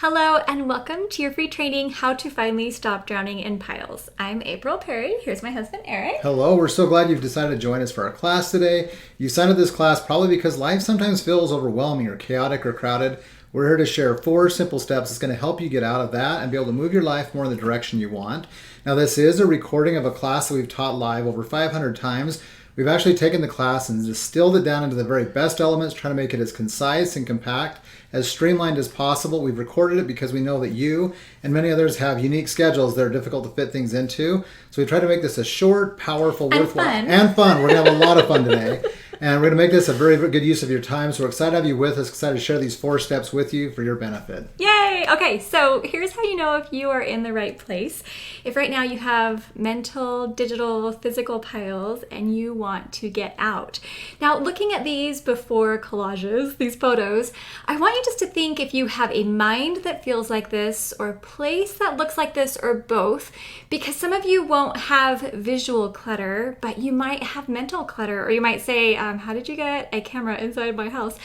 Hello and welcome to your free training, How to Finally Stop Drowning in Piles. I'm April Perry. Here's my husband, Eric. Hello, we're so glad you've decided to join us for our class today. You signed up this class probably because life sometimes feels overwhelming or chaotic or crowded. We're here to share 4 simple steps that's going to help you get out of that and be able to move your life more in the direction you want. Now, this is a recording of a class that we've taught live over 500 times. We've actually taken the class and distilled it down into the very best elements, trying to make it as concise and compact, as streamlined as possible. We've recorded it because we know that you and many others have unique schedules that are difficult to fit things into. So we try to make this a short, powerful, worthwhile, and fun. We're going to have a lot of fun today. And we're going to make this a very, very good use of your time. So we're excited to have you with us, excited to share these 4 steps with you for your benefit. Yay! Okay, so here's how you know if you are in the right place. If right now you have mental, digital, physical piles and you want to get out. Now, looking at these before collages, these photos, I want you just to think if you have a mind that feels like this or a place that looks like this or both, because some of you won't have visual clutter, but you might have mental clutter, or you might say, how did you get a camera inside my house?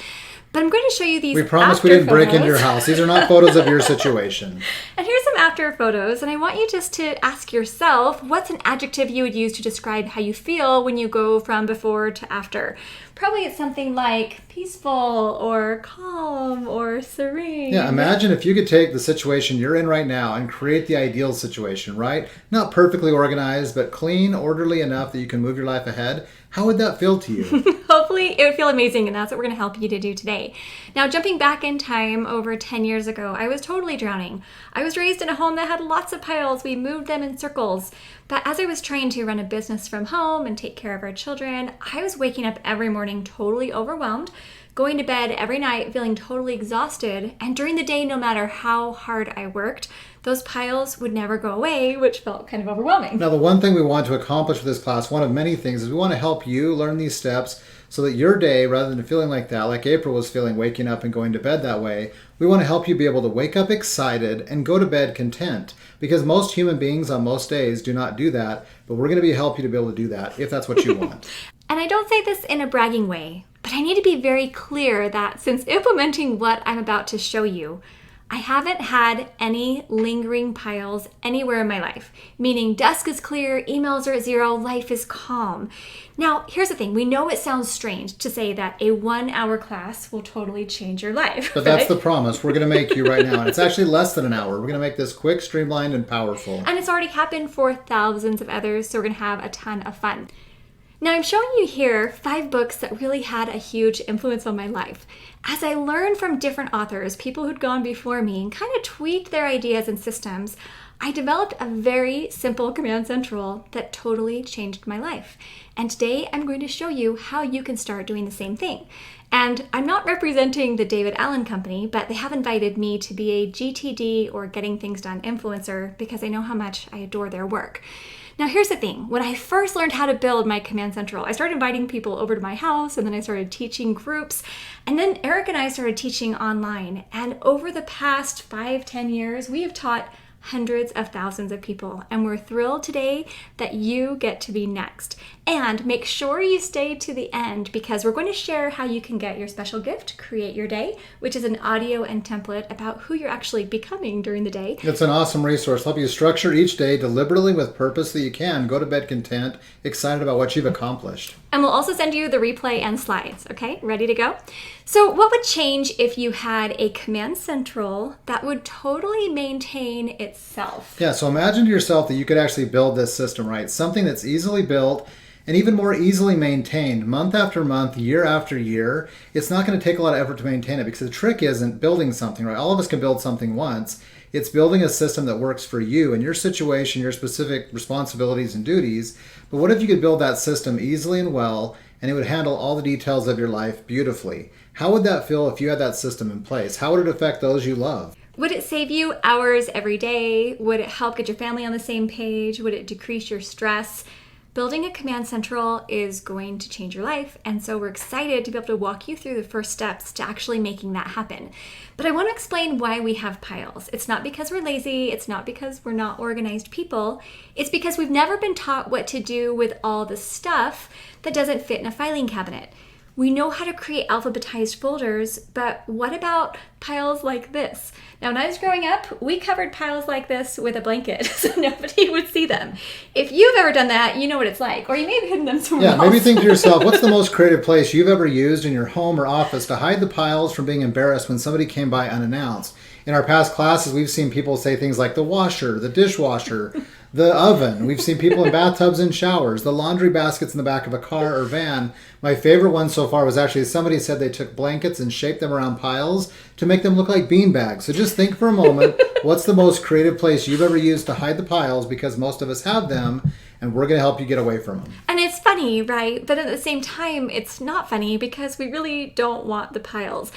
But I'm going to show you these. We promise we didn't break into your house. These are not photos of your situation. And here's some after photos. And I want you just to ask yourself, what's an adjective you would use to describe how you feel when you go from before to after? Probably it's something like peaceful or calm or serene. Yeah, imagine if you could take the situation you're in right now and create the ideal situation, right? Not perfectly organized, but clean, orderly enough that you can move your life ahead. How would that feel to you? Hopefully it would feel amazing, and that's what we're going to help you to do today. Now, jumping back in time over 10 years ago, I was totally drowning. I was raised in a home that had lots of piles. We moved them in circles. But as I was trying to run a business from home and take care of our children, I was waking up every morning totally overwhelmed, going to bed every night feeling totally exhausted, and during the day, no matter how hard I worked, those piles would never go away, which felt kind of overwhelming. Now, the one thing we want to accomplish with this class, one of many things, is we want to help you learn these steps so that your day, rather than feeling like that, like April was feeling waking up and going to bed that way, we want to help you be able to wake up excited and go to bed content. Because most human beings on most days do not do that, but we're going to help you to be able to do that if that's what you want. And I don't say this in a bragging way, but I need to be very clear that since implementing what I'm about to show you, I haven't had any lingering piles anywhere in my life, meaning desk is clear, emails are at 0, life is calm. Now, here's the thing. We know it sounds strange to say that a 1-hour class will totally change your life. But that's the promise we're going to make you right now. And it's actually less than an hour. We're going to make this quick, streamlined, and powerful. And it's already happened for thousands of others, so we're going to have a ton of fun. Now, I'm showing you here 5 books that really had a huge influence on my life. As I learned from different authors, people who'd gone before me, and kind of tweaked their ideas and systems, I developed a very simple command central that totally changed my life. And today I'm going to show you how you can start doing the same thing. And I'm not representing the David Allen Company, but they have invited me to be a GTD or Getting Things Done influencer because I know how much I adore their work. Now, here's the thing. When I first learned how to build my command central, I started inviting people over to my house, and then I started teaching groups, and then Eric and I started teaching online. And over the past 5-10 years, we have taught hundreds of thousands of people, and we're thrilled today that you get to be next. And make sure you stay to the end because we're going to share how you can get your special gift, Create Your Day, which is an audio and template about who you're actually becoming during the day. It's an awesome resource. Help you structure each day deliberately with purpose so that you can go to bed content, excited about what you've accomplished. And we'll also send you the replay and slides. Okay, ready to go? So what would change if you had a command central that would totally maintain itself? Yeah, so imagine to yourself that you could actually build this system, right? Something that's easily built and even more easily maintained month after month, year after year. It's not going to take a lot of effort to maintain it because the trick isn't building something, right? All of us can build something once. It's building a system that works for you and your situation, your specific responsibilities and duties. But what if you could build that system easily and well, and it would handle all the details of your life beautifully? How would that feel if you had that system in place? How would it affect those you love? Would it save you hours every day? Would it help get your family on the same page? Would it decrease your stress? Building a command central is going to change your life, and so we're excited to be able to walk you through the first steps to actually making that happen. But I want to explain why we have piles. It's not because we're lazy, it's not because we're not organized people, it's because we've never been taught what to do with all the stuff that doesn't fit in a filing cabinet. We know how to create alphabetized folders, but what about piles like this? Now, when I was growing up, we covered piles like this with a blanket so nobody would see them. If you've ever done that, you know what it's like, or you may have hidden them somewhere else. Yeah, maybe think to yourself, what's the most creative place you've ever used in your home or office to hide the piles from being embarrassed when somebody came by unannounced? In our past classes, we've seen people say things like the washer, the dishwasher, the oven. We've seen people in bathtubs and showers, the laundry baskets in the back of a car or van. My favorite one so far was actually somebody said they took blankets and shaped them around piles to make them look like bean bags. So just think for a moment, what's the most creative place you've ever used to hide the piles, because most of us have them, and we're going to help you get away from them. And it's funny, right? But at the same time, it's not funny because we really don't want the piles.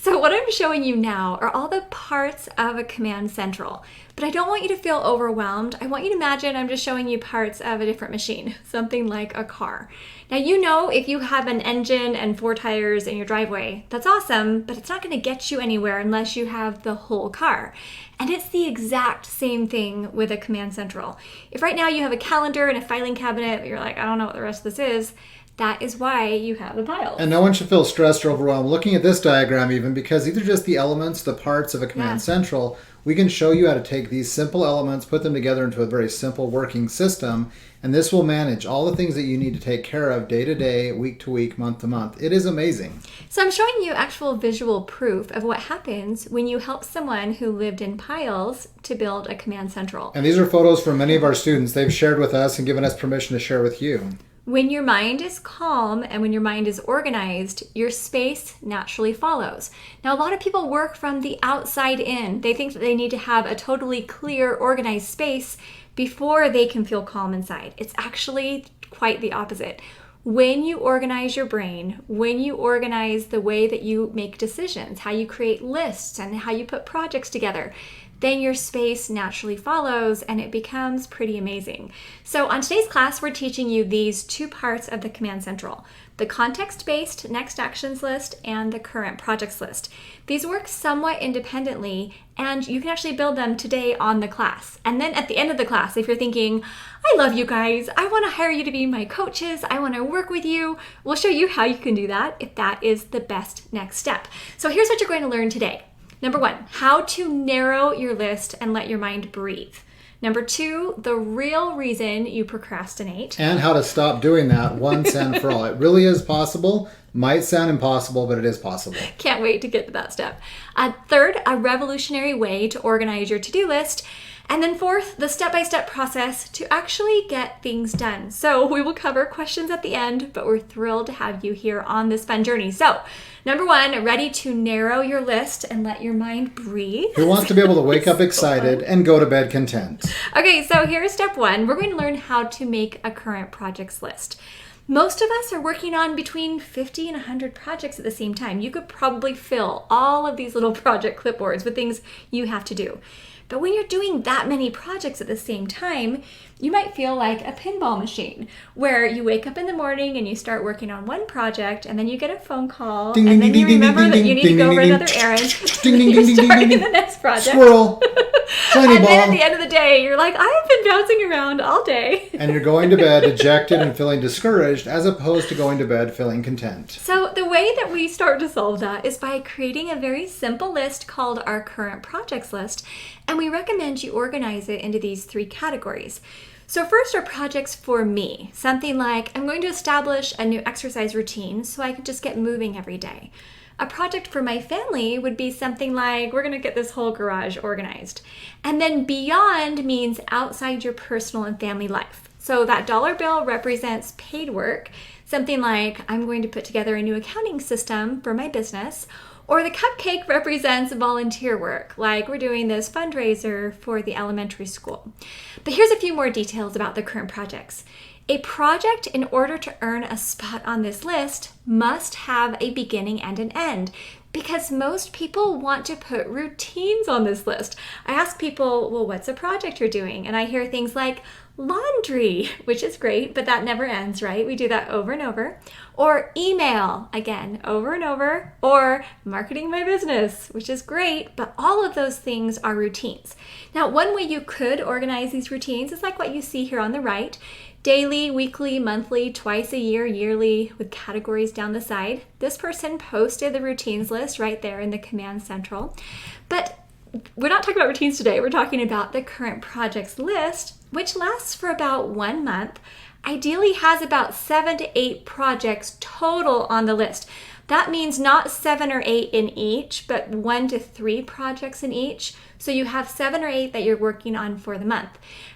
So what I'm showing you now are all the parts of a command central. But I don't want you to feel overwhelmed. I want you to imagine I'm just showing you parts of a different machine, something like a car. Now, you know, if you have an engine and 4 tires in your driveway, that's awesome, but it's not going to get you anywhere unless you have the whole car. And it's the exact same thing with a command central. If right now you have a calendar and a filing cabinet, but you're like, I don't know what the rest of this is, that is why you have the piles. And no one should feel stressed or overwhelmed looking at this diagram even, because these are just the elements, the parts of a command central. We can show you how to take these simple elements, put them together into a very simple working system, and this will manage all the things that you need to take care of day to day, week to week, month to month. It is amazing. So I'm showing you actual visual proof of what happens when you help someone who lived in piles to build a command central. And these are photos from many of our students. They've shared with us and given us permission to share with you. When your mind is calm and when your mind is organized, your space naturally follows. Now, a lot of people work from the outside in. They think that they need to have a totally clear, organized space before they can feel calm inside. It's actually quite the opposite. When you organize your brain, when you organize the way that you make decisions, how you create lists and how you put projects together, then your space naturally follows and it becomes pretty amazing. So on today's class, we're teaching you these 2 parts of the command central: the context-based next actions list and the current projects list. These work somewhat independently, and you can actually build them today on the class. And then at the end of the class, if you're thinking, I love you guys, I want to hire you to be my coaches, I want to work with you, we'll show you how you can do that if that is the best next step. So here's what you're going to learn today. Number 1, how to narrow your list and let your mind breathe. Number 2, the real reason you procrastinate. And how to stop doing that once and for all. It really is possible. Might sound impossible, but it is possible. Can't wait to get to that step. Third, a revolutionary way to organize your to-do list. And then 4th, the step-by-step process to actually get things done. So we will cover questions at the end, but we're thrilled to have you here on this fun journey. So number 1, ready to narrow your list and let your mind breathe? Who wants to be able to wake up excited and go to bed content? Okay, so here's step 1. We're going to learn how to make a current projects list. Most of us are working on between 50 and 100 projects at the same time. You could probably fill all of these little project clipboards with things you have to do. But when you're doing that many projects at the same time, you might feel like a pinball machine, where you wake up in the morning and you start working on one project, and then you get a phone call, and then you remember that you need to go over another errand, and you're starting the next project. Squirrel! Shiny and ball. then at the end of the day, you're like, I've been bouncing around all day. And you're going to bed dejected and feeling discouraged, as opposed to going to bed feeling content. So the way that we start to solve that is by creating a very simple list called our current projects list. And we recommend you organize it into these 3 categories. So first are projects for me. Something like, I'm going to establish a new exercise routine so I can just get moving every day. A project for my family would be something like, we're going to get this whole garage organized. And then beyond means outside your personal and family life. So that dollar bill represents paid work. Something like, I'm going to put together a new accounting system for my business. Or the cupcake represents volunteer work, like we're doing this fundraiser for the elementary school. But here's a few more details about the current projects. A project, in order to earn a spot on this list, must have a beginning and an end, because most people want to put routines on this list. I ask people, well, what's a project you're doing? And I hear things like laundry, which is great, but that never ends, right? We do that over and over. Or email, again, over and over. Or marketing my business, which is great, but all of those things are routines. Now, one way you could organize these routines is like what you see here on the right. daily, weekly, monthly, twice a year, yearly, with categories down the side. This person posted the routines list right there in the Command Central. But we're not talking about routines today. We're talking about the current projects list, which lasts for about 1 month. Ideally has about 7 to 8 projects total on the list. That means not 7 or 8 in each, but 1 to 3 projects in each. So you have 7 or 8 that you're working on for the month.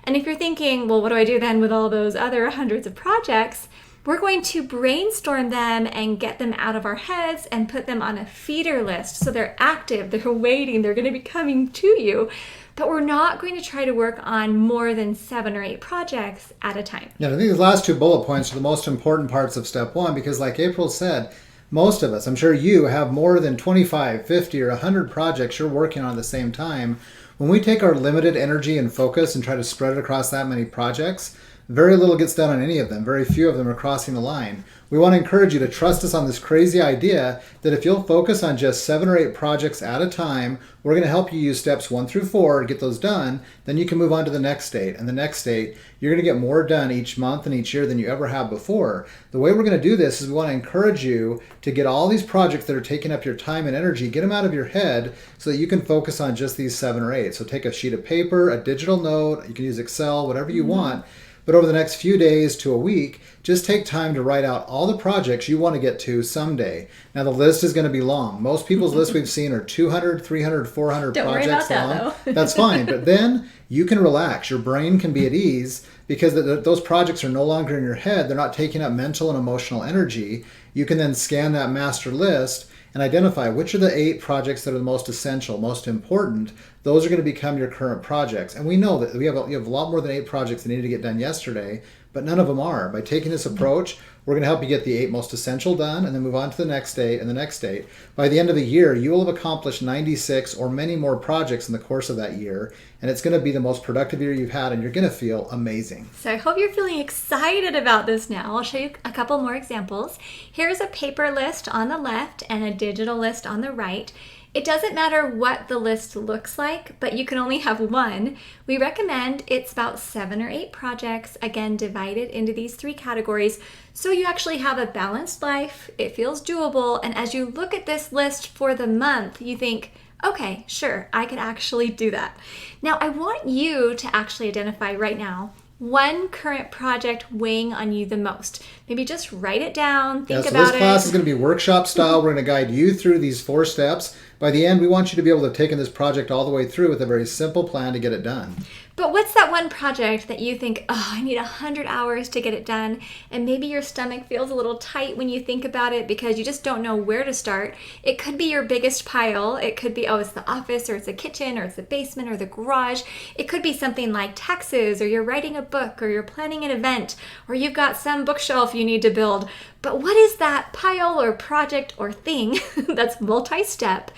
And if you're thinking, well, what do I do then with all those other hundreds of projects? We're going to brainstorm them and get them out of our heads and put them on a feeder list. So they're active, they're waiting, they're going to be coming to you. But we're not going to try to work on more than 7 or 8 projects at a time. Yeah, I think these last 2 bullet points are the most important parts of step 1 because like April said, most of us, I'm sure you, have more than 25, 50, or 100 projects you're working on at the same time. When we take our limited energy and focus and try to spread it across that many projects, very little gets done on any of them. Very few of them are crossing the line. We want to encourage you to trust us on this crazy idea that if you'll focus on just 7 or 8 projects at a time, we're going to help you use steps 1 through 4 to get those done. Then you can move on to the next state. And the next state, you're going to get more done each month and each year than you ever have before. The way we're going to do this is we want to encourage you to get all these projects that are taking up your time and energy, get them out of your head so that you can focus on just these 7 or 8. So take a sheet of paper, a digital note, you can use Excel, whatever you want. But over the next few days to a week, just take time to write out all the projects you want to get to someday. Now, the list is going to be long. Most people's lists we've seen are 200, 300, 400 Don't projects worry about that, long. though. That's fine. But then you can relax. Your brain can be at ease because those projects are no longer in your head. They're not taking up mental and emotional energy. You can then scan that master list and identify which are the 8 projects that are the most essential, most important. Those are going to become your current projects. And we know that you have a lot more than 8 projects that needed to get done yesterday, but none of them are. By taking this approach, we're going to help you get the 8 most essential done and then move on to the next date and the next date. By the end of the year, you will have accomplished 96 or many more projects in the course of that year, and it's going to be the most productive year you've had, and you're going to feel amazing. So I hope you're feeling excited about this now. I'll show you a couple more examples. Here's a paper list on the left and a digital list on the right. It doesn't matter what the list looks like, but you can only have one. We recommend it's about 7 or 8 projects, again, divided into these 3 categories, so you actually have a balanced life, it feels doable, and as you look at this list for the month, you think, okay, sure, I could actually do that. Now, I want you to actually identify right now one current project weighing on you the most. Maybe just write it down, think about it. This class is going to be workshop style. We're going to guide you through these 4 steps. By the end, we want you to be able to have taken this project all the way through with a very simple plan to get it done. But what's that one project that you think, oh, I need 100 hours to get it done, and maybe your stomach feels a little tight when you think about it because you just don't know where to start? It could be your biggest pile. It could be, oh, it's the office, or it's the kitchen, or it's the basement, or the garage. It could be something like taxes, or you're writing a book, or you're planning an event, or you've got some bookshelf you need to build. But what is that pile or project or thing that's multi-step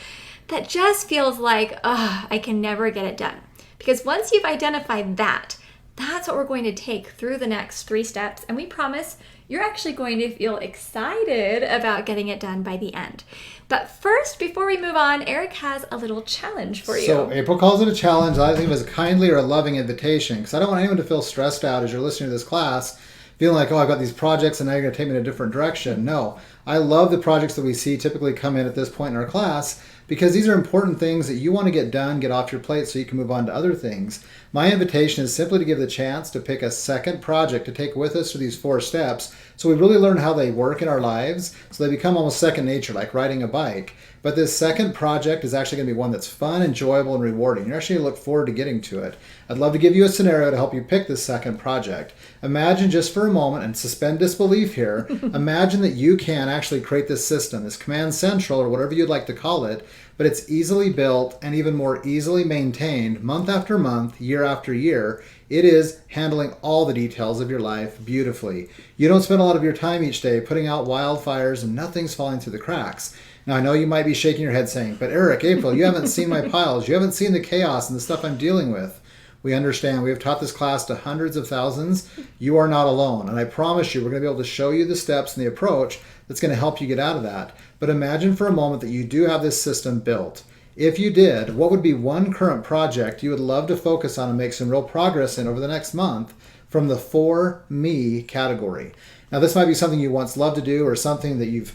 that just feels like, oh, I can never get it done? Because once you've identified that, that's what we're going to take through the next 3 steps. And we promise you're actually going to feel excited about getting it done by the end. But first, before we move on, Eric has a little challenge for you. So April calls it a challenge. I think it was a kindly or a loving invitation because I don't want anyone to feel stressed out as you're listening to this class, feeling like, oh, I've got these projects and now you're going to take me in a different direction. No, I love the projects that we see typically come in at this point in our class because these are important things that you want to get done, get off your plate so you can move on to other things. My invitation is simply to give the chance to pick a second project to take with us through these 4 steps so we really learn how they work in our lives so they become almost second nature, like riding a bike. But this second project is actually going to be one that's fun, enjoyable, and rewarding. You're actually going to look forward to getting to it. I'd love to give you a scenario to help you pick this second project. Imagine just for a moment, and suspend disbelief here, imagine that you can actually create this system, this Command Central, or whatever you'd like to call it, but it's easily built and even more easily maintained month after month, year after year. It is handling all the details of your life beautifully. You don't spend a lot of your time each day putting out wildfires and nothing's falling through the cracks. Now, I know you might be shaking your head saying, but Eric, April, you haven't seen my piles. You haven't seen the chaos and the stuff I'm dealing with. We understand. We have taught this class to hundreds of thousands. You are not alone. And I promise you, we're going to be able to show you the steps and the approach that's going to help you get out of that. But imagine for a moment that you do have this system built. If you did, what would be one current project you would love to focus on and make some real progress in over the next month from the for me category. Now, this might be something you once loved to do or something that you've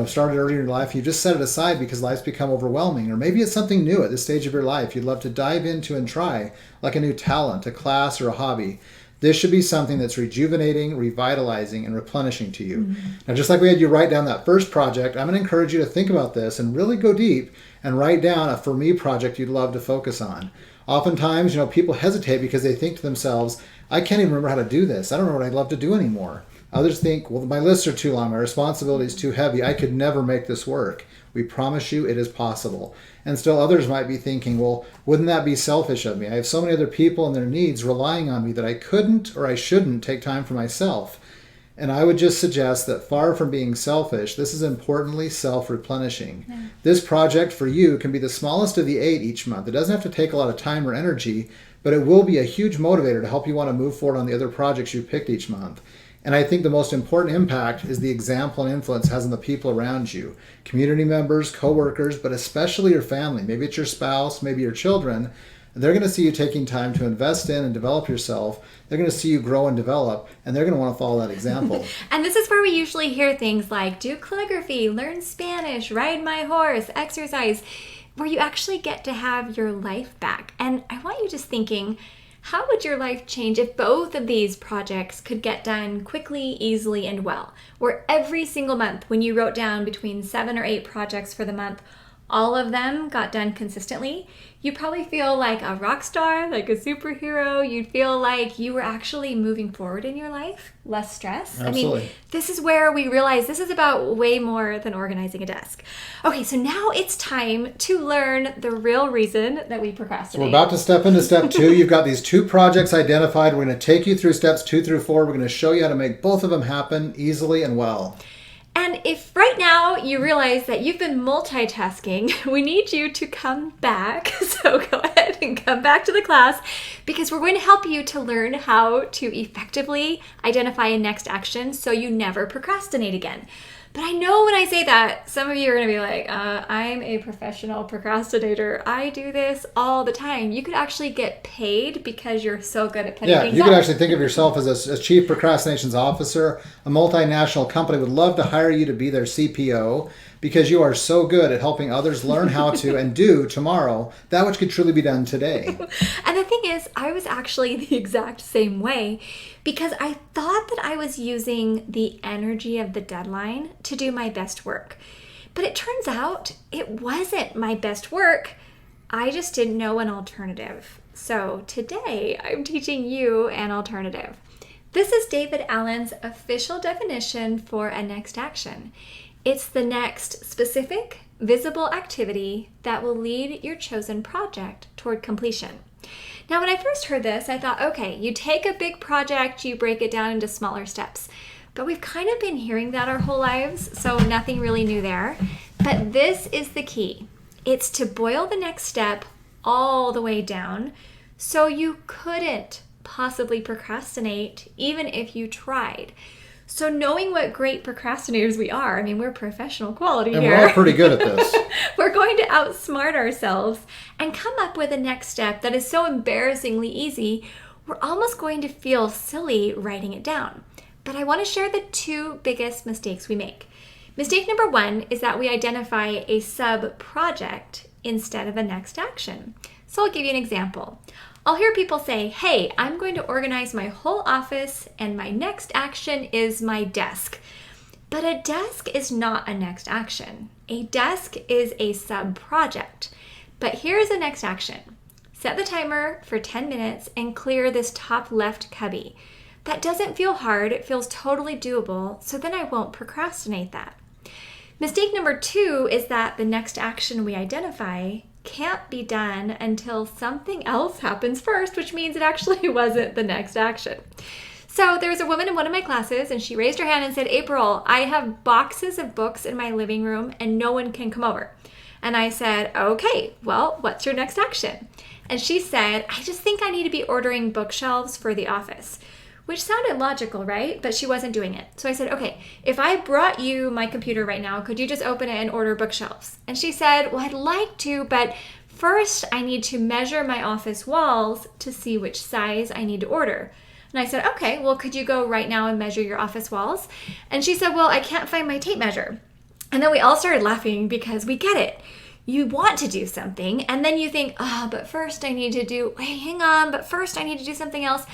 started earlier in your life. You just set it aside because life's become overwhelming. Or maybe it's something new at this stage of your life you'd love to dive into and try, like a new talent, a class, or a hobby. This should be something that's rejuvenating, revitalizing, and replenishing to you. Mm-hmm. Now, just like we had you write down that first project, I'm going to encourage you to think about this and really go deep and write down a for me project you'd love to focus on. Oftentimes, people hesitate because they think to themselves, I can't even remember how to do this. I don't know what I'd love to do anymore. Others think, well, my lists are too long, my responsibility is too heavy, I could never make this work. We promise you it is possible. And still others might be thinking, well, wouldn't that be selfish of me? I have so many other people and their needs relying on me that I couldn't or I shouldn't take time for myself. And I would just suggest that far from being selfish, this is importantly self-replenishing. Yeah. This project for you can be the smallest of the 8 each month. It doesn't have to take a lot of time or energy, but it will be a huge motivator to help you want to move forward on the other projects you picked each month. And I think the most important impact is the example and influence it has on the people around you. Community members, coworkers, but especially your family. Maybe it's your spouse, maybe your children. They're going to see you taking time to invest in and develop yourself. They're going to see you grow and develop, and they're going to want to follow that example. And this is where we usually hear things like do calligraphy, learn Spanish, ride my horse, exercise, where you actually get to have your life back. And I want you just thinking, how would your life change if both of these projects could get done quickly, easily, and well? Where every single month, when you wrote down between 7 or 8 projects for the month, all of them got done consistently, you probably feel like a rock star, like a superhero. You'd feel like you were actually moving forward in your life, less stress. Absolutely. I mean, this is where we realize this is about way more than organizing a desk. Okay, so now it's time to learn the real reason that we procrastinate. So we're about to step into step 2. You've got these 2 projects identified. We're going to take you through steps 2 through 4. We're going to show you how to make both of them happen easily and well. And if right now you realize that you've been multitasking, we need you to come back. So go ahead and come back to the class because we're going to help you to learn how to effectively identify a next action so you never procrastinate again. But I know when I say that, some of you are going to be like, I'm a professional procrastinator. I do this all the time. You could actually get paid because you're so good at putting things off. Yeah, you could actually think of yourself as a chief procrastinations officer. A multinational company would love to hire you to be their CPO because you are so good at helping others learn how to and do tomorrow that which could truly be done today. And the thing is, I was actually the exact same way because I thought that I was using the energy of the deadline to do my best work. But it turns out it wasn't my best work. I just didn't know an alternative. So today I'm teaching you an alternative. This is David Allen's official definition for a next action. It's the next specific, visible activity that will lead your chosen project toward completion. Now, when I first heard this, I thought, okay, you take a big project, you break it down into smaller steps. But we've kind of been hearing that our whole lives, so nothing really new there. But this is the key. It's to boil the next step all the way down so you couldn't possibly procrastinate even if you tried. So knowing what great procrastinators we are, I mean, we're professional quality and here. We're all pretty good at this. We're going to outsmart ourselves and come up with a next step that is so embarrassingly easy, we're almost going to feel silly writing it down. But I want to share the 2 biggest mistakes we make. Mistake number 1 is that we identify a sub-project instead of a next action. So I'll give you an example. I'll hear people say, hey, I'm going to organize my whole office and my next action is my desk. But a desk is not a next action. A desk is a sub-project. But here's a next action. Set the timer for 10 minutes and clear this top left cubby. That doesn't feel hard. It feels totally doable. So then I won't procrastinate that. Mistake number 2 is that the next action we identify can't be done until something else happens first, which means it actually wasn't the next action. So there was a woman in one of my classes and she raised her hand and said, April, I have boxes of books in my living room and no one can come over. And I said, okay, well, what's your next action? And she said, I just think I need to be ordering bookshelves for the office. Which sounded logical, right? But she wasn't doing it. So I said, okay, if I brought you my computer right now, could you just open it and order bookshelves? And she said, well, I'd like to, but first I need to measure my office walls to see which size I need to order. And I said, okay, well, could you go right now and measure your office walls? And she said, well, I can't find my tape measure. And then we all started laughing because we get it. You want to do something, and then you think, oh, but first I need to do, hey, hang on, but first I need to do something else.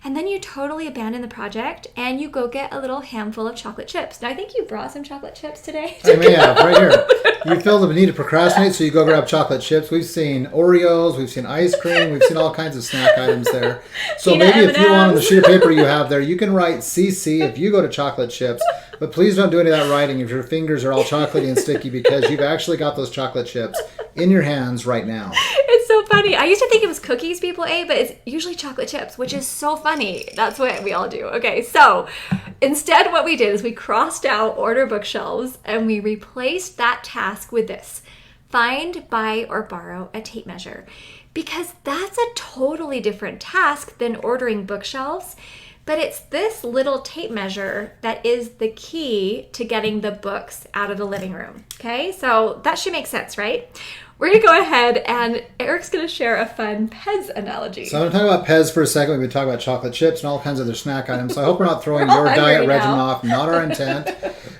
And then you totally abandon the project and you go get a little handful of chocolate chips. Now, I think you brought some chocolate chips today. I may have, right here. You feel the need to procrastinate, so you go grab chocolate chips. We've seen Oreos, we've seen ice cream, we've seen all kinds of snack items there. So Peanut maybe if you want on the M&Ms. sheet of paper you have there, you can write CC if you go to chocolate chips. But please don't do any of that writing if your fingers are all chocolatey and sticky, because you've actually got those chocolate chips in your hands right now. It's so funny. I used to think it was cookies people ate, but it's usually chocolate chips, which is so funny. That's what we all do. Okay, so instead what we did is we crossed out order bookshelves and we replaced that task with this: find, buy, or borrow a tape measure. Because that's a totally different task than ordering bookshelves. But it's this little tape measure that is the key to getting the books out of the living room. Okay, so that should make sense, right? We're going to go ahead and Eric's going to share a fun Pez analogy. So I'm going to talk about Pez for a second. We've been talking about chocolate chips and all kinds of other snack items. So I hope we're not throwing your diet regimen off. Not our intent.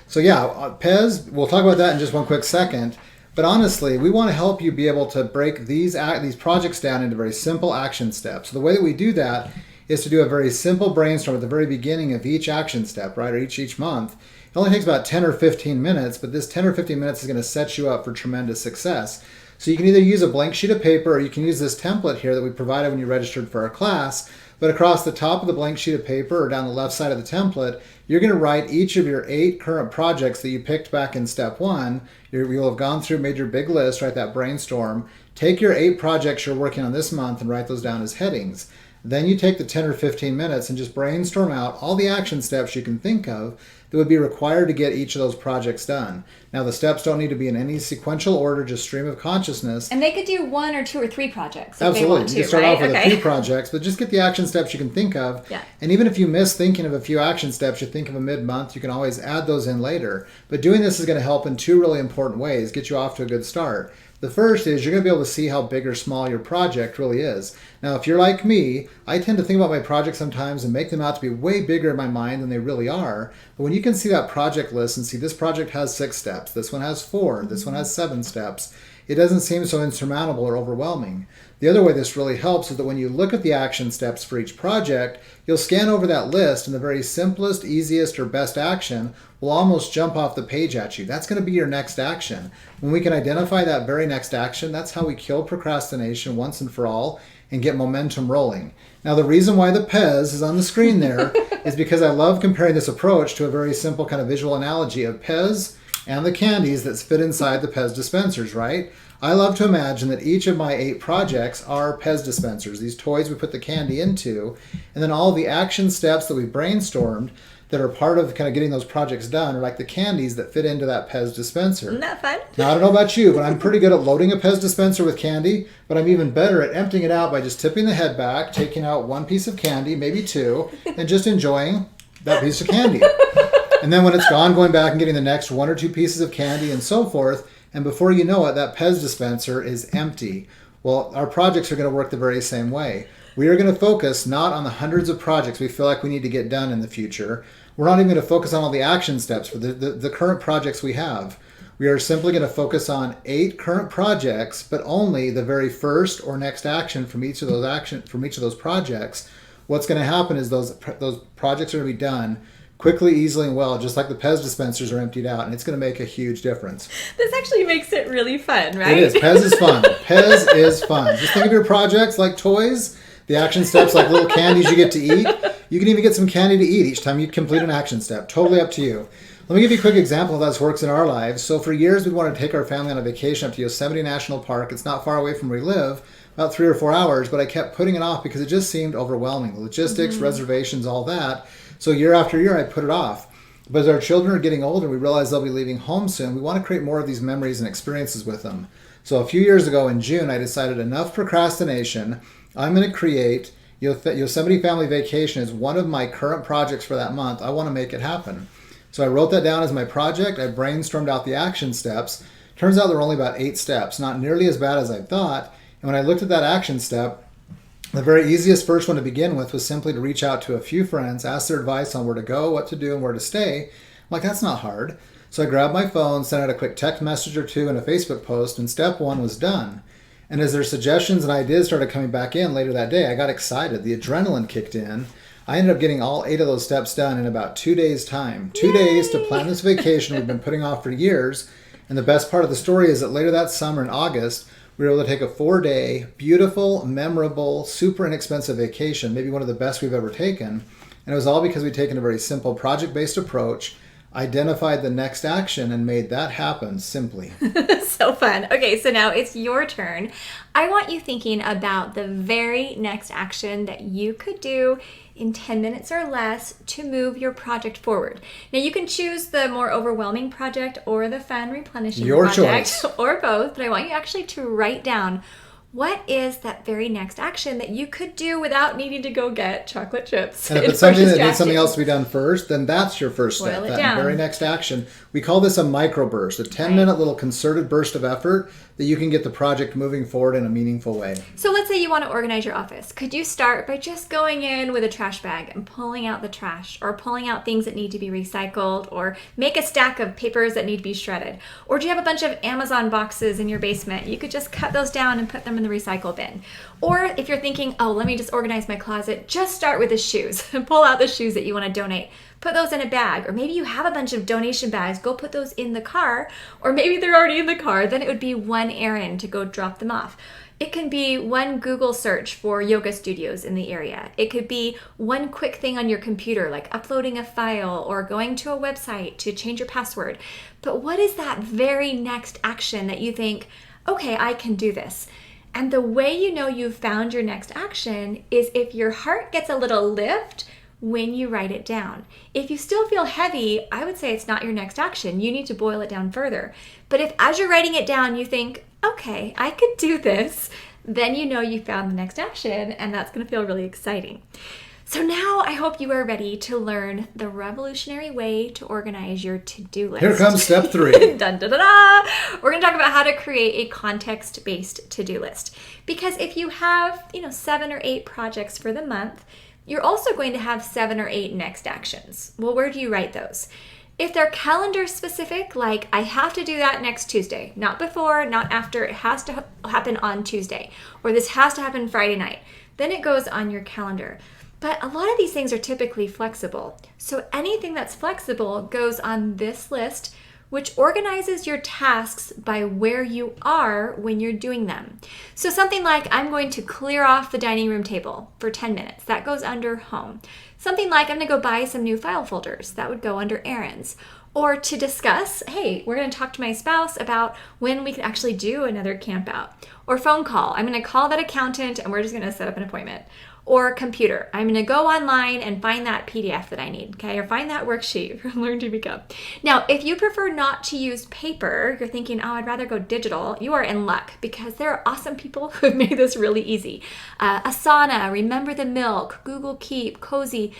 So yeah, Pez, we'll talk about that in just one quick second. But honestly, we want to help you be able to break these projects down into very simple action steps. So the way that we do that is to do a very simple brainstorm at the very beginning of each action step, right, or each month. It only takes about 10 or 15 minutes, but this 10 or 15 minutes is going to set you up for tremendous success. So you can either use a blank sheet of paper, or you can use this template here that we provided when you registered for our class. But across the top of the blank sheet of paper or down the left side of the template, you're going to write each of your 8 current projects that you picked back in step 1. You'll have gone through, made your big list, right, that brainstorm. Take your 8 projects you're working on this month and write those down as headings. Then you take the 10 or 15 minutes and just brainstorm out all the action steps you can think of that would be required to get each of those projects done. Now, the steps don't need to be in any sequential order, just stream of consciousness. And they could do 1 or 2 or 3 projects if Absolutely. they want to, You can start right? off with a few projects, but just get the action steps you can think of. Yeah. And even if you miss thinking of a few action steps, you think of a mid-month, you can always add those in later. But doing this is going to help in 2 really important ways, get you off to a good start. The first is you're going to be able to see how big or small your project really is. Now, if you're like me, I tend to think about my projects sometimes and make them out to be way bigger in my mind than they really are. But when you can see that project list and see this project has 6 steps, this one has 4, this one has 7 steps, it doesn't seem so insurmountable or overwhelming. The other way this really helps is that when you look at the action steps for each project, you'll scan over that list and the very simplest, easiest, or best action will almost jump off the page at you. That's going to be your next action. When we can identify that very next action, that's how we kill procrastination once and for all and get momentum rolling. Now, the reason why the Pez is on the screen there is because I love comparing this approach to a very simple kind of visual analogy of Pez and the candies that fit inside the Pez dispensers, right? I love to imagine that each of my 8 projects are Pez dispensers, these toys we put the candy into, and then all the action steps that we brainstormed that are part of kind of getting those projects done are like the candies that fit into that Pez dispenser. Isn't that fun? Now, I don't know about you, but I'm pretty good at loading a Pez dispenser with candy, but I'm even better at emptying it out by just tipping the head back, taking out 1 piece of candy, maybe 2, and just enjoying that piece of candy. And then when it's gone, going back and getting the next 1 or 2 pieces of candy and so forth, and before you know it, that Pez dispenser is empty. Well, our projects are going to work the very same way. We are going to focus not on the hundreds of projects we feel like we need to get done in the future. We're not even going to focus on all the action steps for the current projects we have. We are simply going to focus on 8 current projects, but only the very first or next action from each of those projects. What's going to happen is those projects are going to be done quickly, easily, and well, just like the Pez dispensers are emptied out, and it's going to make a huge difference. This actually makes it really fun, right? It is. Pez is fun. Pez is fun. Just think of your projects like toys, the action steps like little candies you get to eat. You can even get some candy to eat each time you complete an action step. Totally up to you. Let me give you a quick example of how this works in our lives. So for years, we wanted to take our family on a vacation up to Yosemite National Park. It's not far away from where we live, about 3 or 4 hours, but I kept putting it off because it just seemed overwhelming. The logistics, reservations, all that. So year after year, I put it off. But as our children are getting older, we realize they'll be leaving home soon. We want to create more of these memories and experiences with them. So a few years ago in June, I decided enough procrastination. I'm going to create Yosemite Family Vacation as one of my current projects for that month. I want to make it happen. So I wrote that down as my project. I brainstormed out the action steps. Turns out there were only about 8 steps, not nearly as bad as I thought. And when I looked at that action step, The very easiest first one to begin with was simply to reach out to a few friends, ask their advice on where to go, what to do, and where to stay. I'm like, that's not hard. So I grabbed my phone, sent out a quick text message or two and a Facebook post, and step one was done. And as their suggestions and ideas started coming back in later that day, I got excited. The adrenaline kicked in. I ended up getting all 8 of those steps done in about 2 days' time. 2 days to plan this vacation we've been putting off for years. And the best part of the story is that later that summer in August, we were able to take a 4-day, beautiful, memorable, super inexpensive vacation, maybe one of the best we've ever taken. And it was all because we'd taken a very simple project-based approach, identified the next action, and made that happen simply. So fun. Okay, so now it's your turn. I want you thinking about the very next action that you could do in 10 minutes or less to move your project forward. Now you can choose the more overwhelming project or the fun replenishing Your project choice. or both, but I want you actually to write down what is that very next action that you could do without needing to go get chocolate chips. And if it's something that needs something else to be done first, then that's your first step. Boil it That down. very next action. We call this a microburst, a 10-minute little concerted burst of effort that you can get the project moving forward in a meaningful way. So let's say you want to organize your office. Could you start by just going in with a trash bag and pulling out the trash, or pulling out things that need to be recycled, or make a stack of papers that need to be shredded? Or do you have a bunch of Amazon boxes in your basement? You could just cut those down and put them in the recycle bin. Or if you're thinking, oh, let me just organize my closet, just start with the shoes and pull out the shoes that you want to donate. Put those in a bag. Or maybe you have a bunch of donation bags, go put those in the car. Or maybe they're already in the car, then it would be one errand to go drop them off. It can be one Google search for yoga studios in the area. It could be one quick thing on your computer, like uploading a file or going to a website to change your password. But what is that very next action that you think, okay, I can do this? And the way you know you've found your next action is if your heart gets a little lift when you write it down. If you still feel heavy, I would say it's not your next action. You need to boil it down further. But if as you're writing it down, you think, okay, I could do this, then you know you found the next action, and that's going to feel really exciting. So now I hope you are ready to learn the revolutionary way to organize your to-do list. Here comes step 3. Dun, dun, dun, dun. We're going to talk about how to create a context-based to-do list. Because if you have, 7 or 8 projects for the month, you're also going to have 7 or 8 next actions. Well, where do you write those? If they're calendar specific, like I have to do that next Tuesday, not before, not after, it has to happen on Tuesday, or this has to happen Friday night, then it goes on your calendar. But a lot of these things are typically flexible. So anything that's flexible goes on this list, which organizes your tasks by where you are when you're doing them. So something like I'm going to clear off the dining room table for 10 minutes. That goes under home. Something like I'm going to go buy some new file folders. That would go under errands. Or to discuss, hey, we're going to talk to my spouse about when we can actually do another camp out. Or phone call. I'm going to call that accountant and we're just going to set up an appointment. Or computer. I'm going to go online and find that PDF that I need, okay? Or find that worksheet from Learn to Become. Now, if you prefer not to use paper, you're thinking, oh, I'd rather go digital, you are in luck because there are awesome people who have made this really easy. Asana, Remember the Milk, Google Keep, Cozy.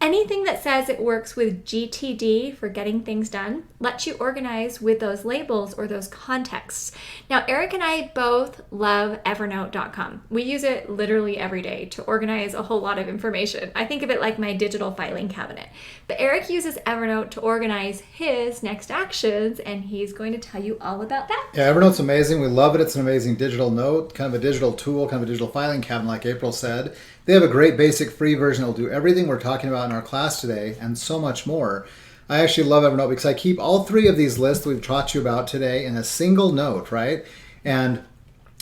Anything that says it works with GTD for getting things done lets you organize with those labels or those contexts. Now, Eric and I both love Evernote.com. We use it literally every day to organize a whole lot of information. I think of it like my digital filing cabinet. But Eric uses Evernote to organize his next actions, and he's going to tell you all about that. Yeah, Evernote's amazing. We love it. It's an amazing digital note, kind of a digital tool, kind of a digital filing cabinet like April said. They have a great basic free version that will do everything we're talking about in our class today and so much more. I actually love Evernote because I keep all 3 of these lists that we've taught you about today in a single note, right? And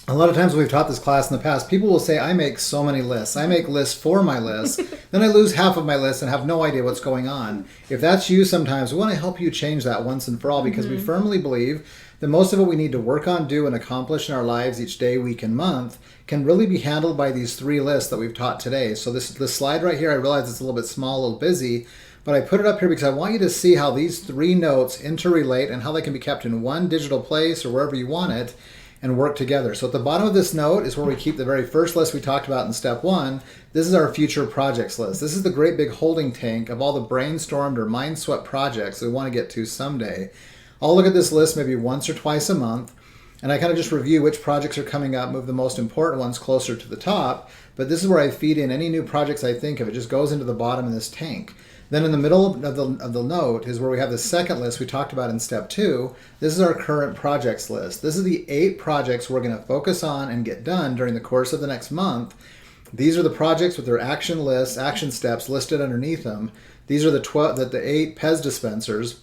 a lot of times when we've taught this class in the past, people will say, I make so many lists. I make lists for my lists. Then I lose half of my list and have no idea what's going on. If that's you sometimes, we want to help you change that once and for all because we firmly believe that most of what we need to work on, do, and accomplish in our lives each day, week, and month can really be handled by these 3 lists that we've taught today. So this slide right here, I realize it's a little bit small, a little busy, but I put it up here because I want you to see how these 3 notes interrelate and how they can be kept in one digital place or wherever you want it and work together. So at the bottom of this note is where we keep the very first list we talked about in step 1. This is our future projects list. This is the great big holding tank of all the brainstormed or mind-swept projects we want to get to someday. I'll look at this list maybe once or twice a month. And I kind of just review which projects are coming up, move the most important ones closer to the top. But this is where I feed in any new projects I think of. It just goes into the bottom of this tank. Then in the middle of the note is where we have the second list we talked about in step 2. This is our current projects list. This is the 8 projects we're going to focus on and get done during the course of the next month. These are the projects with their action lists, action steps listed underneath them. These are the 8 Pez dispensers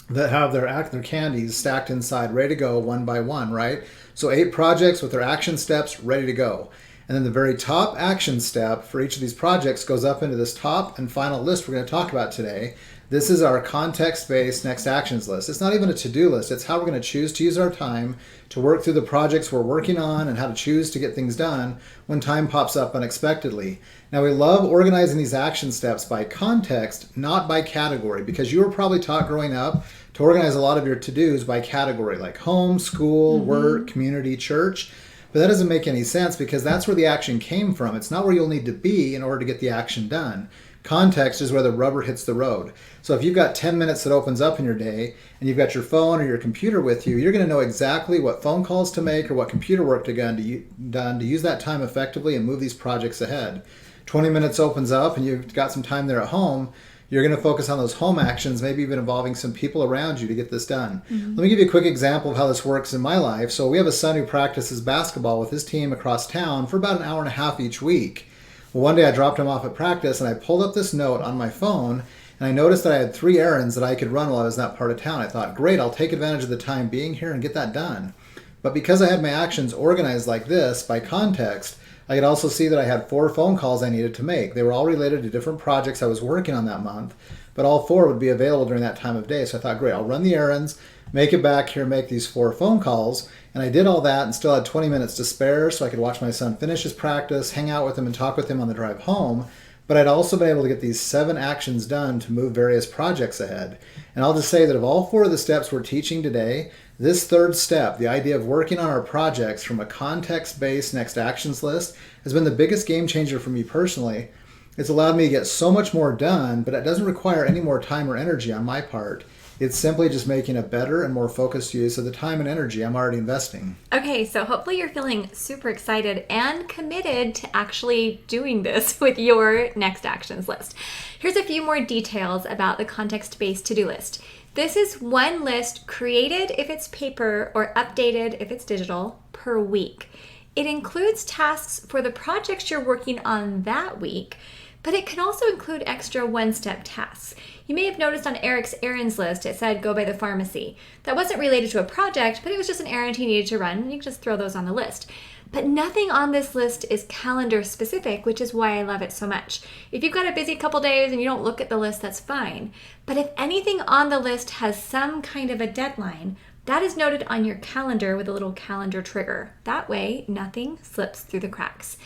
that have their candies stacked inside, ready to go one by one, right? So 8 projects with their action steps ready to go. And then the very top action step for each of these projects goes up into this top and final list we're going to talk about today. This is our context-based next actions list. It's not even a to-do list. It's how we're going to choose to use our time to work through the projects we're working on and how to choose to get things done when time pops up unexpectedly. Now, we love organizing these action steps by context, not by category, because you were probably taught growing up to organize a lot of your to-dos by category, like home, school, work, community, church. But that doesn't make any sense because that's where the action came from. It's not where you'll need to be in order to get the action done. Context is where the rubber hits the road. So if you've got 10 minutes that opens up in your day and you've got your phone or your computer with you, you're going to know exactly what phone calls to make or what computer work to done to use that time effectively and move these projects ahead. 20 minutes opens up and you've got some time there at home. You're going to focus on those home actions, maybe even involving some people around you to get this done. Let me give you a quick example of how this works in my life. So we have a son who practices basketball with his team across town for about an hour and a half each week. Well, one day I dropped him off at practice and I pulled up this note on my phone and I noticed that I had 3 errands that I could run while I was in that part of town. I thought, great, I'll take advantage of the time being here and get that done. But because I had my actions organized like this by context, I could also see that I had 4 phone calls I needed to make. They were all related to different projects I was working on that month, but all 4 would be available during that time of day. So I thought, great, I'll run the errands, make it back here, make these 4 phone calls. And I did all that and still had 20 minutes to spare so I could watch my son finish his practice, hang out with him and talk with him on the drive home. But I'd also been able to get these 7 actions done to move various projects ahead. And I'll just say that of all 4 of the steps we're teaching today, this third step, the idea of working on our projects from a context-based next actions list, has been the biggest game changer for me personally. It's allowed me to get so much more done, but it doesn't require any more time or energy on my part. It's simply just making a better and more focused use of the time and energy I'm already investing. Okay, so hopefully you're feeling super excited and committed to actually doing this with your next actions list. Here's a few more details about the context-based to-do list. This is one list created if it's paper or updated if it's digital per week. It includes tasks for the projects you're working on that week, but it can also include extra one-step tasks. You may have noticed on Eric's errands list, it said go by the pharmacy. That wasn't related to a project, but it was just an errand he needed to run, and you can just throw those on the list. But nothing on this list is calendar specific, which is why I love it so much. If you've got a busy couple days and you don't look at the list, that's fine. But if anything on the list has some kind of a deadline, that is noted on your calendar with a little calendar trigger. That way, nothing slips through the cracks.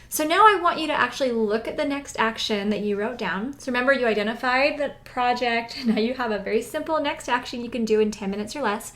So now I want you to actually look at the next action that you wrote down. So remember, you identified the project. Now you have a very simple next action you can do in 10 minutes or less.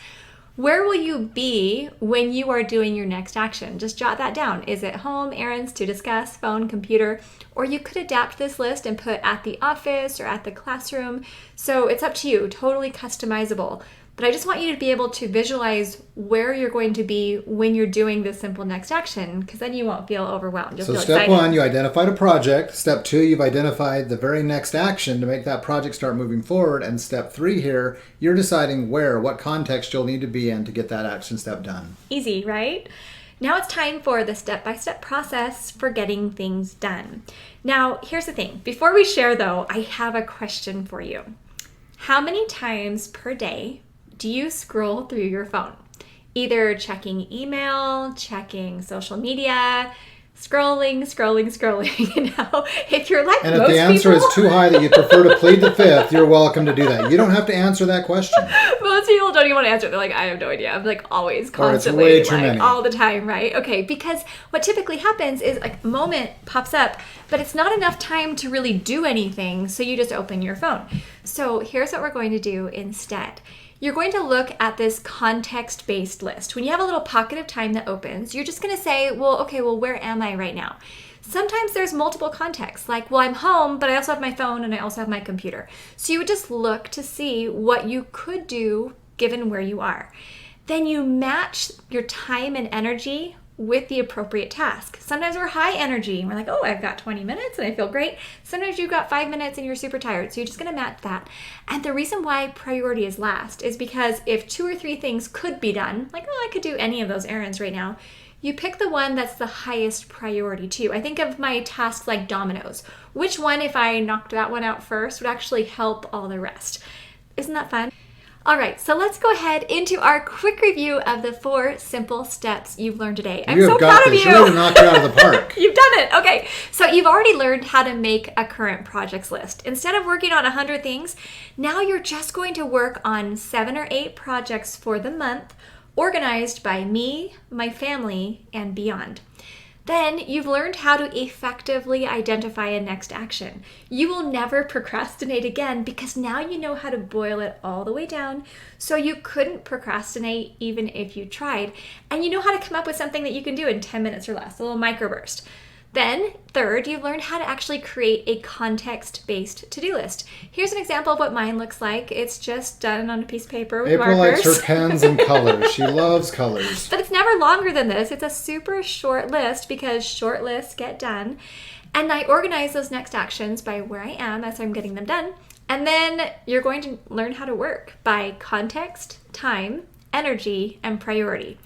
Where will you be when you are doing your next action? Just jot that down. Is it home, errands, to discuss, phone, computer? Or you could adapt this list and put at the office or at the classroom. So it's up to you, totally customizable. But I just want you to be able to visualize where you're going to be when you're doing this simple next action, because then you won't feel overwhelmed. You'll So feel step excited. 1, you identified a project. Step 2, you've identified the very next action to make that project start moving forward. And step 3 here, you're deciding what context you'll need to be in to get that action step done. Easy, right? Now it's time for the step-by-step process for getting things done. Now, here's the thing. Before we share, though, I have a question for you. How many times per day do you scroll through your phone? Either checking email, checking social media, scrolling. Now, if you're like And if most the answer people, is too high that you prefer to plead the fifth, you're welcome to do that. You don't have to answer that question. most people don't even want to answer. They're like, I have no idea. I'm like always, Or it's constantly, way too like many. all the time, right? Okay, because what typically happens is like a moment pops up, but it's not enough time to really do anything, so you just open your phone. So here's what we're going to do instead. You're going to look at this context-based list. When you have a little pocket of time that opens, you're just going to say, well, where am I right now? Sometimes there's multiple contexts, like, well, I'm home, but I also have my phone and I also have my computer. So you would just look to see what you could do given where you are. Then you match your time and energy with the appropriate task. Sometimes we're high energy and we're like, oh, I've got 20 minutes and I feel great. Sometimes you've got 5 minutes and you're super tired. So you're just going to match that. And the reason why priority is last is because if 2 or 3 things could be done, like, oh, I could do any of those errands right now, you pick the one that's the highest priority too. I think of my tasks like dominoes. Which one, if I knocked that one out first, would actually help all the rest? Isn't that fun? All right, so let's go ahead into our quick review of the 4 simple steps you've learned today. I'm so proud of you. You're ready to knock it out of the park. You've done it. Okay, so you've already learned how to make a current projects list. Instead of working on 100 things, now you're just going to work on 7 or 8 projects for the month, organized by me, my family, and beyond. Then you've learned how to effectively identify a next action. You will never procrastinate again because now you know how to boil it all the way down so you couldn't procrastinate even if you tried. And you know how to come up with something that you can do in 10 minutes or less, a little microburst. Then, third, you've learned how to actually create a context-based to-do list. Here's an example of what mine looks like. It's just done on a piece of paper with April markers. likes her pens and colors. She loves colors. But it's never longer than this. It's a super short list because short lists get done. And I organize those next actions by where I am as I'm getting them done. And then you're going to learn how to work by context, time, energy, and priority.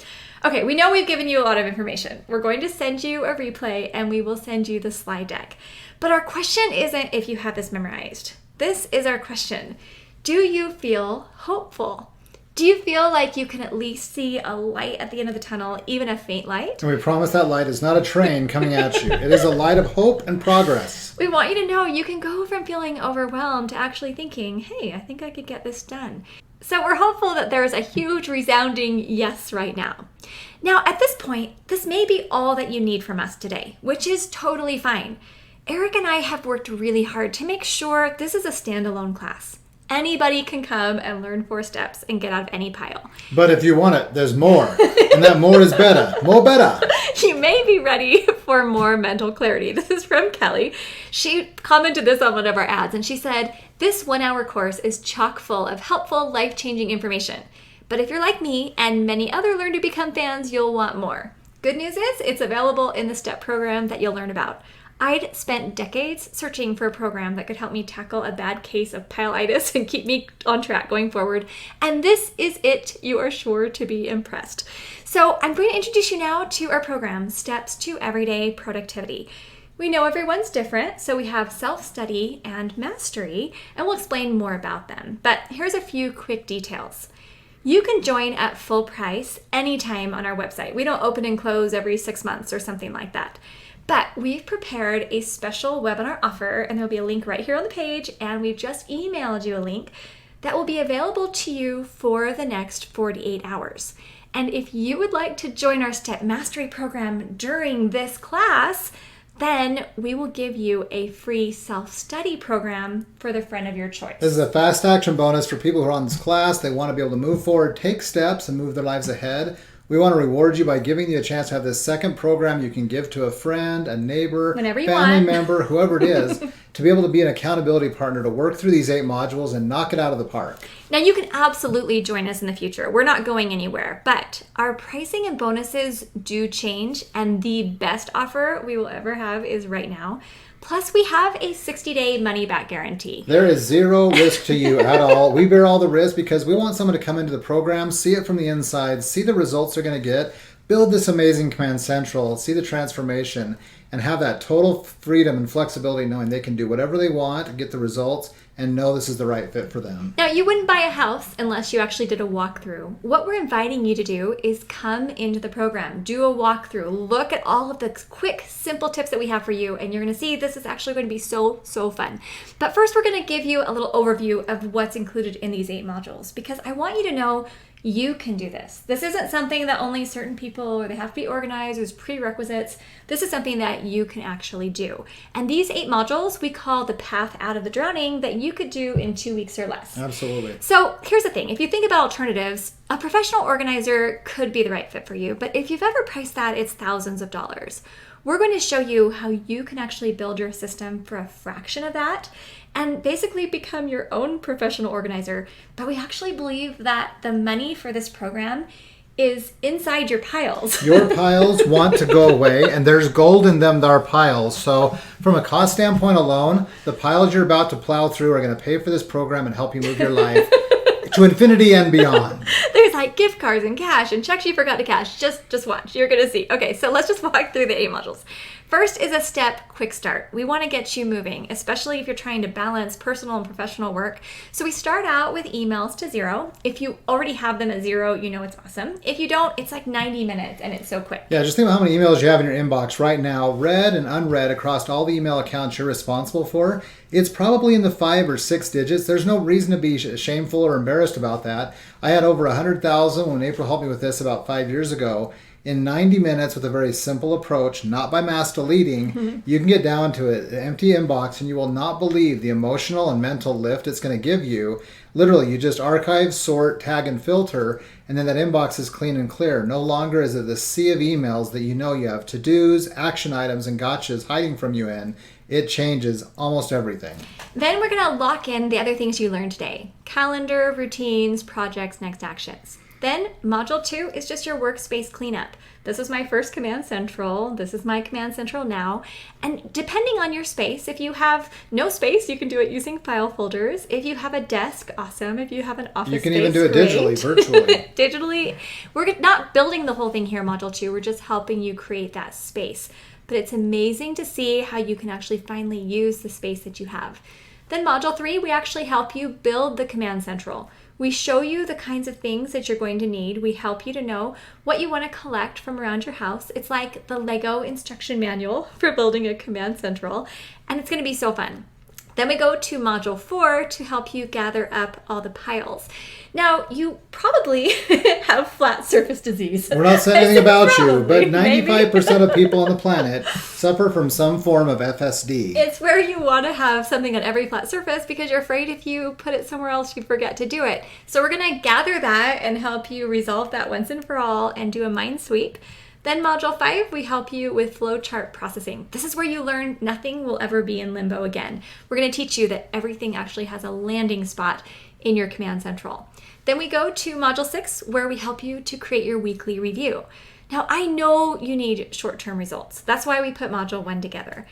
Okay, we know we've given you a lot of information. We're going to send you a replay and we will send you the slide deck. But our question isn't if you have this memorized. This is our question. Do you feel hopeful? Do you feel like you can at least see a light at the end of the tunnel, even a faint light? And we promise that light is not a train coming at you. It is a light of hope and progress. We want you to know you can go from feeling overwhelmed to actually thinking, hey, I think I could get this done. So we're hopeful that there's a huge resounding yes right now. Now, at this point, this may be all that you need from us today, which is totally fine. Eric and I have worked really hard to make sure this is a standalone class. Anybody can come and learn 4 steps and get out of any pile. But if you want it, there's more. And that more is better. More better. You may be ready for more mental clarity. This is from Kelly. She commented this on one of our ads and she said, this 1-hour course is chock full of helpful, life-changing information. But if you're like me and many other Learn to Become fans, you'll want more. Good news is it's available in the STEP program that you'll learn about. I'd spent decades searching for a program that could help me tackle a bad case of pileitis and keep me on track going forward. And this is it. You are sure to be impressed. So I'm going to introduce you now to our program, Steps to Everyday Productivity. We know everyone's different, so we have self-study and mastery, and we'll explain more about them. But here's a few quick details. You can join at full price anytime on our website. We don't open and close every 6 months or something like that. But we've prepared a special webinar offer, and there'll be a link right here on the page, and we've just emailed you a link that will be available to you for the next 48 hours. And if you would like to join our Step Mastery program during this class, then we will give you a free self-study program for the friend of your choice. This is a fast action bonus for people who are on this class. They want to be able to move forward, take steps, and move their lives ahead. We want to reward you by giving you a chance to have this second program you can give to a friend, a neighbor, family member, whoever it is, to be able to be an accountability partner to work through these 8 modules and knock it out of the park. Now, you can absolutely join us in the future. We're not going anywhere, but our pricing and bonuses do change, and the best offer we will ever have is right now. Plus, we have a 60-day money-back guarantee. There is zero risk to you at all. We bear all the risk because we want someone to come into the program, see it from the inside, see the results they're going to get, build this amazing Command Central, see the transformation, and have that total freedom and flexibility knowing they can do whatever they want, get the results, and know this is the right fit for them. Now, you wouldn't buy a house unless you actually did a walkthrough. What we're inviting you to do is come into the program, do a walkthrough, look at all of the quick, simple tips that we have for you, and you're going to see this is actually going to be so fun. But first, we're going to give you a little overview of what's included in these 8 modules, because I want you to know you can do this. This isn't something that only certain people, or they have to be organized, there's prerequisites. This is something that you can actually do. And these 8 modules we call the path out of the drowning that you could do in 2 weeks or less. Absolutely. So here's the thing. If you think about alternatives, a professional organizer could be the right fit for you. But if you've ever priced that, it's thousands of dollars. we're going to show you how you can actually build your system for a fraction of that and basically become your own professional organizer. But we actually believe that the money for this program is inside your piles. Your piles want to go away, and there's gold in them, our piles. So from a cost standpoint alone, the piles you're about to plow through are going to pay for this program and help you move your life to infinity and beyond. There's like gift cards and cash and checks you forgot to cash. Just watch. You're going to see. Okay, so let's just walk through the 8 modules. First is a step quick start. We want to get you moving, especially if you're trying to balance personal and professional work. So we start out with emails to 0. If you already have them at 0, you know it's awesome. If you don't, it's like 90 minutes and it's so quick. Yeah, just think about how many emails you have in your inbox right now, read and unread across all the email accounts you're responsible for. It's probably in the 5 or 6 digits. There's no reason to be shameful or embarrassed about that. I had over 100,000 when April helped me with this about 5 years ago. In 90 minutes with a very simple approach, not by mass deleting, you can get down to an empty inbox and you will not believe the emotional and mental lift it's going to give you. Literally, you just archive, sort, tag, and filter, and then that inbox is clean and clear. No longer is it the sea of emails that you know you have to-dos, action items, and gotchas hiding from you in. It changes almost everything. Then we're going to lock in the other things you learned today. Calendar, routines, projects, next actions. Then module 2 is just your workspace cleanup. This is my first Command Central. This is my Command Central now. And depending on your space, if you have no space, you can do it using file folders. If you have a desk, awesome. If you have an office you can space, even do it great. digitally, virtually. Digitally, we're not building the whole thing here, module 2. We're just helping you create that space. But it's amazing to see how you can actually finally use the space that you have. Then module 3, we actually help you build the Command Central. We show you the kinds of things that you're going to need. We help you to know what you want to collect from around your house. It's like the Lego instruction manual for building a Command Central, and it's going to be so fun. Then we go to module 4 to help you gather up all the piles. Now, you probably have flat surface disease. We're not saying anything about you, but maybe. 95% of people on the planet suffer from some form of FSD. It's where you want to have something on every flat surface because you're afraid if you put it somewhere else, you forget to do it. So we're going to gather that and help you resolve that once and for all and do a mind sweep. Then module 5, we help you with flowchart processing. This is where you learn nothing will ever be in limbo again. We're going to teach you that everything actually has a landing spot in your Command Central. Then we go to module 6, where we help you to create your weekly review. Now, I know you need short-term results. That's why we put module 1 together.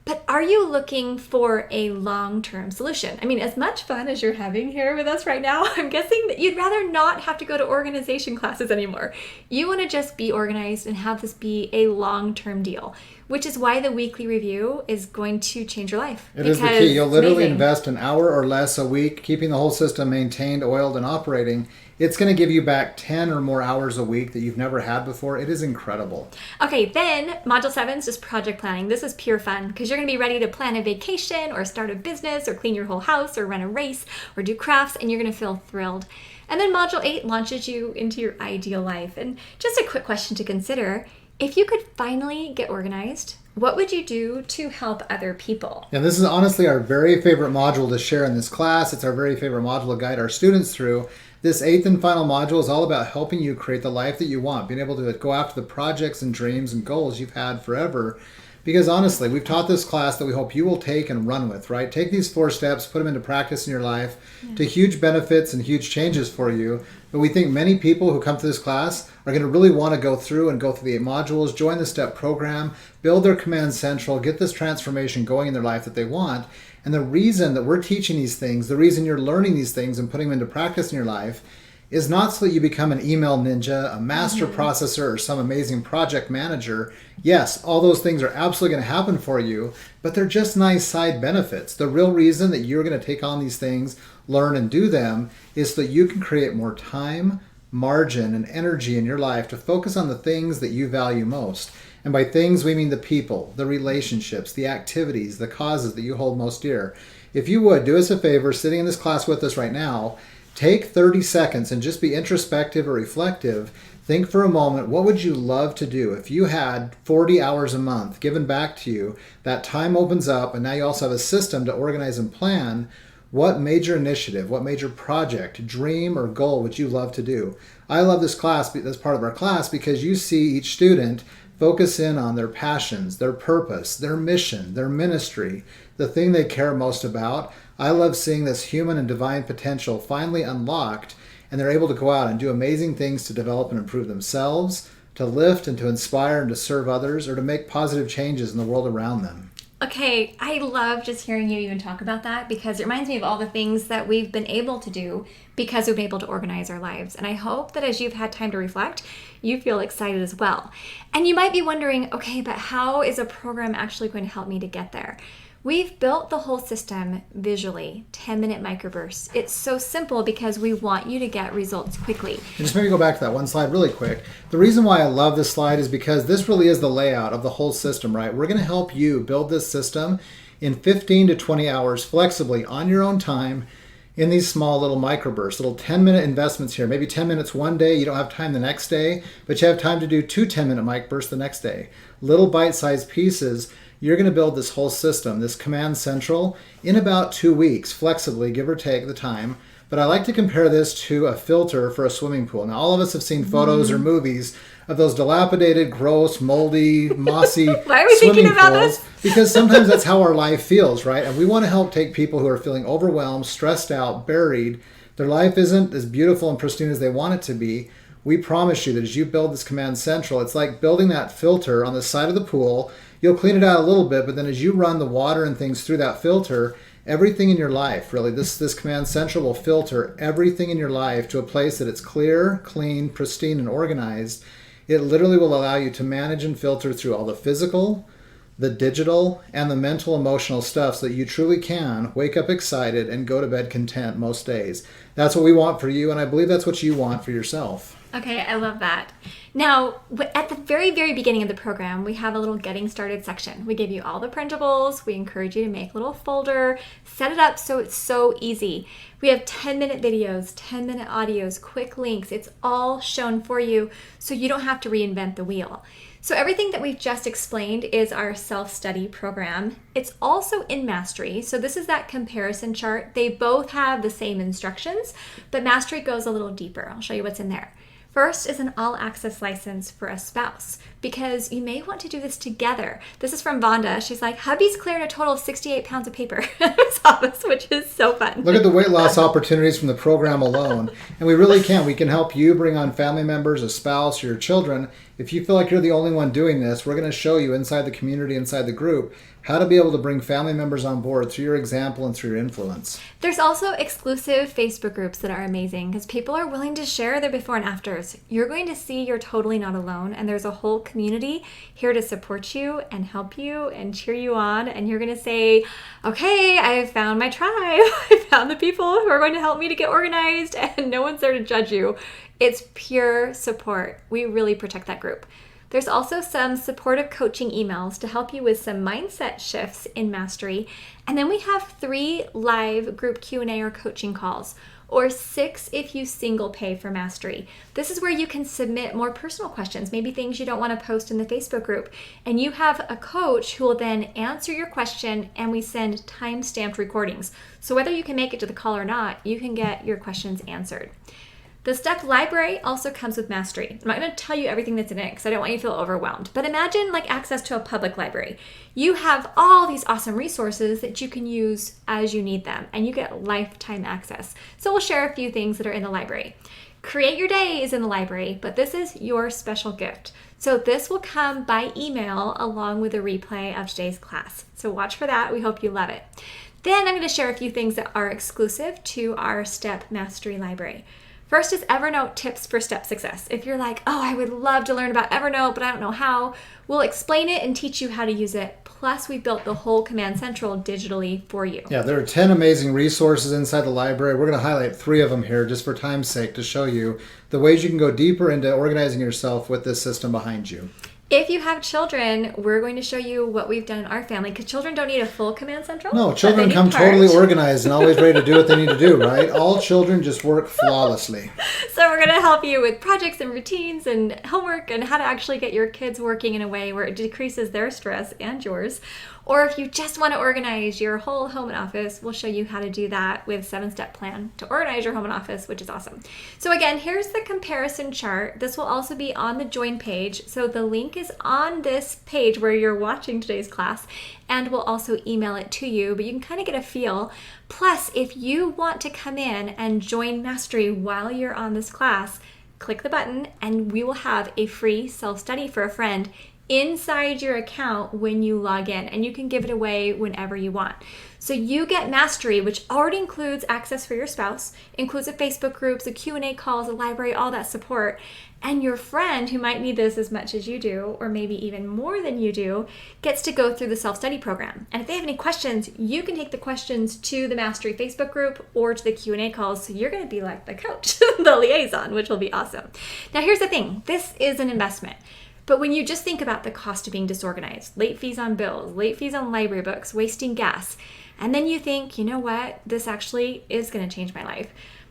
But are you looking for a long-term solution? I mean, as much fun as you're having here with us right now, I'm guessing that you'd rather not have to go to organization classes anymore. You want to just be organized and have this be a long-term deal, which is why the weekly review is going to change your life. It is the key. You'll literally invest an hour or less a week, keeping the whole system maintained, oiled, and operating. It's going to give you back 10 or more hours a week that you've never had before. It is incredible. Okay, then module 7 is just project planning. This is pure fun because you're going to be ready to plan a vacation or start a business or clean your whole house or run a race or do crafts, and you're going to feel thrilled. And then module 8 launches you into your ideal life. And just a quick question to consider. If you could finally get organized, what would you do to help other people? And this is honestly our very favorite module to share in this class. It's our very favorite module to guide our students through. This 8th and final module is all about helping you create the life that you want, being able to go after the projects and dreams and goals you've had forever. Because honestly, we've taught this class that we hope you will take and run with, right? Take these 4 steps, put them into practice in your life to huge benefits and huge changes for you. But we think many people who come to this class are going to really want to go through the 8 modules, join the STEP program, build their Command Central, get this transformation going in their life that they want. And the reason that we're teaching these things, the reason you're learning these things and putting them into practice in your life is not so that you become an email ninja, a master processor, or some amazing project manager. Yes, all those things are absolutely going to happen for you, but they're just nice side benefits. The real reason that you're going to take on these things, learn and do them, is so that you can create more time, margin, and energy in your life to focus on the things that you value most. And by things, we mean the people, the relationships, the activities, the causes that you hold most dear. If you would, do us a favor, sitting in this class with us right now, take 30 seconds and just be introspective or reflective. Think for a moment, what would you love to do if you had 40 hours a month given back to you? That time opens up, and now you also have a system to organize and plan. What major initiative, what major project, dream, or goal would you love to do? I love this class, this part of our class, because you see each student focus in on their passions, their purpose, their mission, their ministry, the thing they care most about. I love seeing this human and divine potential finally unlocked, and they're able to go out and do amazing things to develop and improve themselves, to lift and to inspire and to serve others, or to make positive changes in the world around them. Okay, I love just hearing you even talk about that because it reminds me of all the things that we've been able to do because we've been able to organize our lives. And I hope that as you've had time to reflect, you feel excited as well. And you might be wondering, okay, but how is a program actually going to help me to get there? We've built the whole system visually, 10-minute microbursts. It's so simple because we want you to get results quickly. And just maybe go back to that one slide really quick. The reason why I love this slide is because this really is the layout of the whole system, right? We're going to help you build this system in 15 to 20 hours flexibly on your own time in these small little microbursts, little 10-minute investments here. Maybe 10 minutes one day, you don't have time the next day, but you have time to do 2 10-minute microbursts the next day. Little bite-sized pieces. You're going to build this whole system, this command central, in about 2 weeks, flexibly, give or take the time. But I like to compare this to a filter for a swimming pool. Now, all of us have seen photos or movies of those dilapidated, gross, moldy, mossy Why are we swimming thinking about pools. this? Because sometimes that's how our life feels, right? And we want to help take people who are feeling overwhelmed, stressed out, buried. Their life isn't as beautiful and pristine as they want it to be. We promise you that as you build this command central, it's like building that filter on the side of the pool. You'll clean it out a little bit, but then as you run the water and things through that filter, everything in your life, really, this command central will filter everything in your life to a place that it's clear, clean, pristine, and organized. It literally will allow you to manage and filter through all the physical, the digital, and the mental, emotional stuff so that you truly can wake up excited and go to bed content most days. That's what we want for you, and I believe that's what you want for yourself. Okay, I love that. Now, at the very, very beginning of the program, we have a little getting started section. We give you all the printables. We encourage you to make a little folder, set it up so it's so easy. We have 10-minute videos, 10-minute audios, quick links. It's all shown for you so you don't have to reinvent the wheel. So everything that we've just explained is our self-study program. It's also in Mastery. So this is that comparison chart. They both have the same instructions, but Mastery goes a little deeper. I'll show you what's in there. First is an all-access license for a spouse, because you may want to do this together. This is from Vonda. She's like, hubby's cleared a total of 68 pounds of paper in his office, which is so fun. Look at the weight loss opportunities from the program alone. And we really can. We can help you bring on family members, a spouse, or your children. If you feel like you're the only one doing this, we're going to show you inside the community, inside the group, how to be able to bring family members on board through your example and through your influence. There's also exclusive Facebook groups that are amazing because people are willing to share their before and afters. You're going to see you're totally not alone, and there's a whole community here to support you and help you and cheer you on. And you're going to say, okay, I've found my tribe. I found the people who are going to help me to get organized, and no one's there to judge you. It's pure support. We really protect that group. There's also some supportive coaching emails to help you with some mindset shifts in Mastery. And then we have 3 live group Q&A or coaching calls, or 6 if you single pay for Mastery. This is where you can submit more personal questions, maybe things you don't want to post in the Facebook group. And you have a coach who will then answer your question, and we send time-stamped recordings. So whether you can make it to the call or not, you can get your questions answered. The step library also comes with Mastery. I'm not going to tell you everything that's in it because I don't want you to feel overwhelmed. But imagine like access to a public library. You have all these awesome resources that you can use as you need them, and you get lifetime access. So we'll share a few things that are in the library. Create Your Day is in the library, but this is your special gift. So this will come by email along with a replay of today's class. So watch for that. We hope you love it. Then I'm going to share a few things that are exclusive to our Step Mastery library. First is Evernote tips for step success. If you're like, oh, I would love to learn about Evernote, but I don't know how, we'll explain it and teach you how to use it. Plus, we built the whole Command Central digitally for you. Yeah, there are 10 amazing resources inside the library. We're going to highlight 3 of them here just for time's sake to show you the ways you can go deeper into organizing yourself with this system behind you. If you have children, we're going to show you what we've done in our family, because children don't need a full Command Central. No, children come totally organized and always ready to do what they need to do, right? All children just work flawlessly. So we're going to help you with projects and routines and homework and how to actually get your kids working in a way where it decreases their stress and yours. Or if you just want to organize your whole home and office, we'll show you how to do that with 7-step plan to organize your home and office, which is awesome. So again, here's the comparison chart. This will also be on the join page. So the link is on this page where you're watching today's class, and we'll also email it to you, but you can kind of get a feel. Plus, if you want to come in and join Mastery while you're on this class, click the button and we will have a free self-study for a friend inside your account when you log in, and you can give it away whenever you want. So you get Mastery, which already includes access for your spouse, includes a Facebook groups, a Q&A calls, a library, all that support. And your friend who might need this as much as you do, or maybe even more than you do, gets to go through the self-study program. And if they have any questions, you can take the questions to the Mastery Facebook group or to the Q&A calls. So you're going to be like the coach, the liaison, which will be awesome. Now here's the thing, this is an investment. But when you just think about the cost of being disorganized, late fees on bills, late fees on library books, wasting gas, and then you think, you know what, this actually is going to change my life.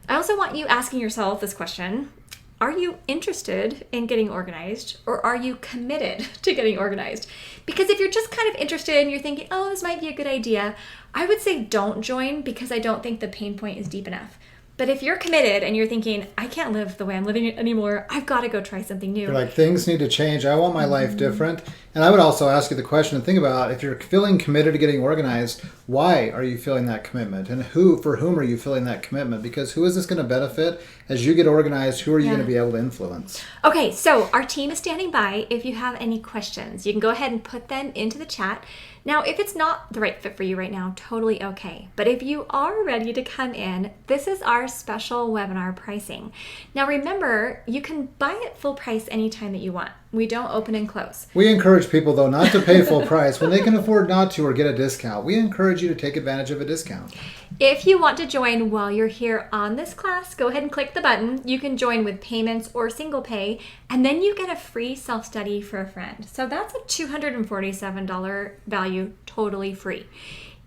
I also want you asking yourself this question: are you interested in getting organized, or are you committed to getting organized? Because if you're just kind of interested and you're thinking, oh, this might be a good idea, I would say don't join, because I don't think the pain point is deep enough. But if you're committed and you're thinking, I can't live the way I'm living anymore, I've got to go try something new. You're like, things need to change. I want my life different. And I would also ask you the question and think about, if you're feeling committed to getting organized, why are you feeling that commitment? And for whom are you feeling that commitment? Because who is this going to benefit as you get organized? Who are you going to be able to influence? Okay, so our team is standing by. If you have any questions, you can go ahead and put them into the chat. Now, if it's not the right fit for you right now, totally okay. But if you are ready to come in, this is our special webinar pricing. Now, remember, you can buy it full price anytime that you want. We don't open and close. We encourage people, though, not to pay full price when they can afford not to or get a discount. We encourage you to take advantage of a discount. If you want to join while you're here on this class, go ahead and click the button. You can join with payments or single pay, and then you get a free self-study for a friend. So that's a $247 value, totally free.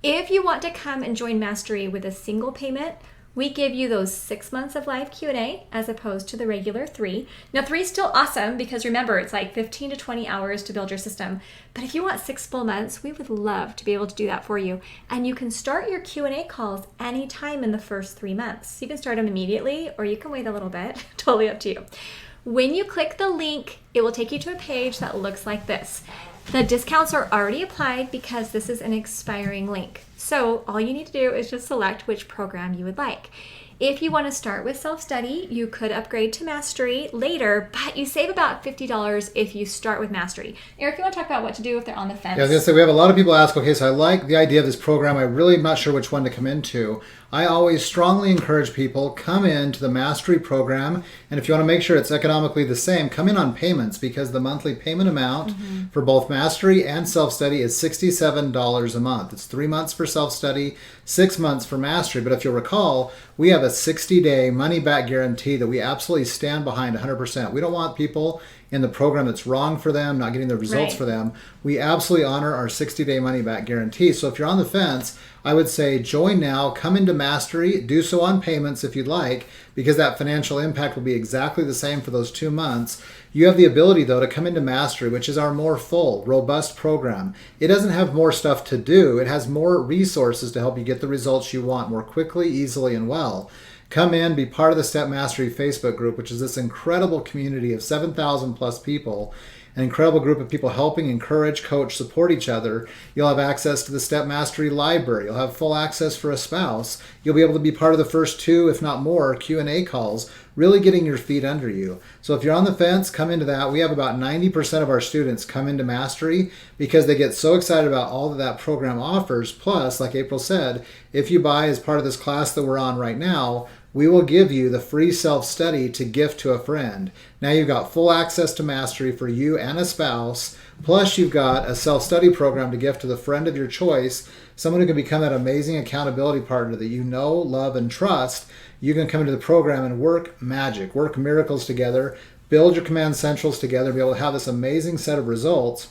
If you want to come and join Mastery with a single payment, we give you those 6 months of live Q&A as opposed to the regular 3. Now 3 is still awesome because remember, it's like 15 to 20 hours to build your system. But if you want 6 full months, we would love to be able to do that for you. And you can start your Q&A calls anytime in the first 3 months. You can start them immediately or you can wait a little bit, totally up to you. When you click the link, it will take you to a page that looks like this. The discounts are already applied because this is an expiring link. So all you need to do is just select which program you would like. If you want to start with self-study, you could upgrade to Mastery later, but you save about $50 if you start with Mastery. Eric, you want to talk about what to do if they're on the fence? Yeah, I was going to say, we have a lot of people ask, okay, so I like the idea of this program. I'm really not sure which one to come into. I always strongly encourage people, come into the Mastery program, and if you want to make sure it's economically the same, come in on payments, because the monthly payment amount for both Mastery and self-study is $67 a month. It's 3 months for self-study, 6 months for Mastery. But if you'll recall, we have a 60-day money-back guarantee that we absolutely stand behind 100%. We don't want people in the program that's wrong for them, not getting the results for them. We absolutely honor our 60-day money-back guarantee. So if you're on the fence, I would say join now, come into Mastery, do so on payments if you'd like, because that financial impact will be exactly the same for those 2 months. You have the ability, though, to come into Mastery, which is our more full, robust program. It doesn't have more stuff to do. It has more resources to help you get the results you want more quickly, easily, and well. Come in, be part of the Step Mastery Facebook group, which is this incredible community of 7,000 plus people, an incredible group of people helping, encourage, coach, support each other. You'll have access to the Step Mastery library. You'll have full access for a spouse. You'll be able to be part of the first 2, if not more, Q&A calls, really getting your feet under you. So if you're on the fence, come into that. We have about 90% of our students come into Mastery because they get so excited about all that that program offers. Plus, like April said, if you buy as part of this class that we're on right now, we will give you the free self-study to gift to a friend. Now you've got full access to Mastery for you and a spouse, plus you've got a self-study program to gift to the friend of your choice, someone who can become that amazing accountability partner that you know, love, and trust. You can come into the program and work magic, work miracles together, build your Command Centrals together, be able to have this amazing set of results.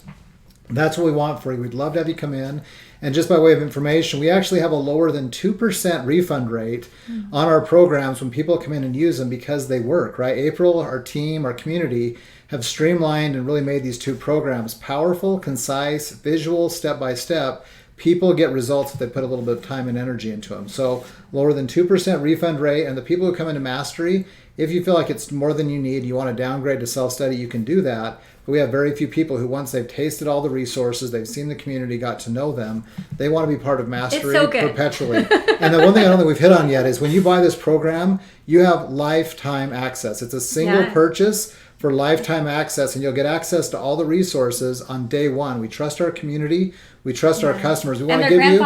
That's what we want for you. We'd love to have you come in. And just by way of information, we actually have a lower than 2% refund rate on our programs when people come in and use them because they work, right? April, our team, our community have streamlined and really made these two programs powerful, concise, visual, step by step. People get results if they put a little bit of time and energy into them. So lower than 2% refund rate. And the people who come into Mastery, if you feel like it's more than you need, you want to downgrade to self-study, you can do that. But we have very few people who, once they've tasted all the resources, they've seen the community, got to know them, they want to be part of Mastery perpetually. And the one thing I don't think we've hit on yet is when you buy this program, you have lifetime access. It's a single purchase for lifetime access, and you'll get access to all the resources on day one. We trust our community. We trust our customers. We want to give you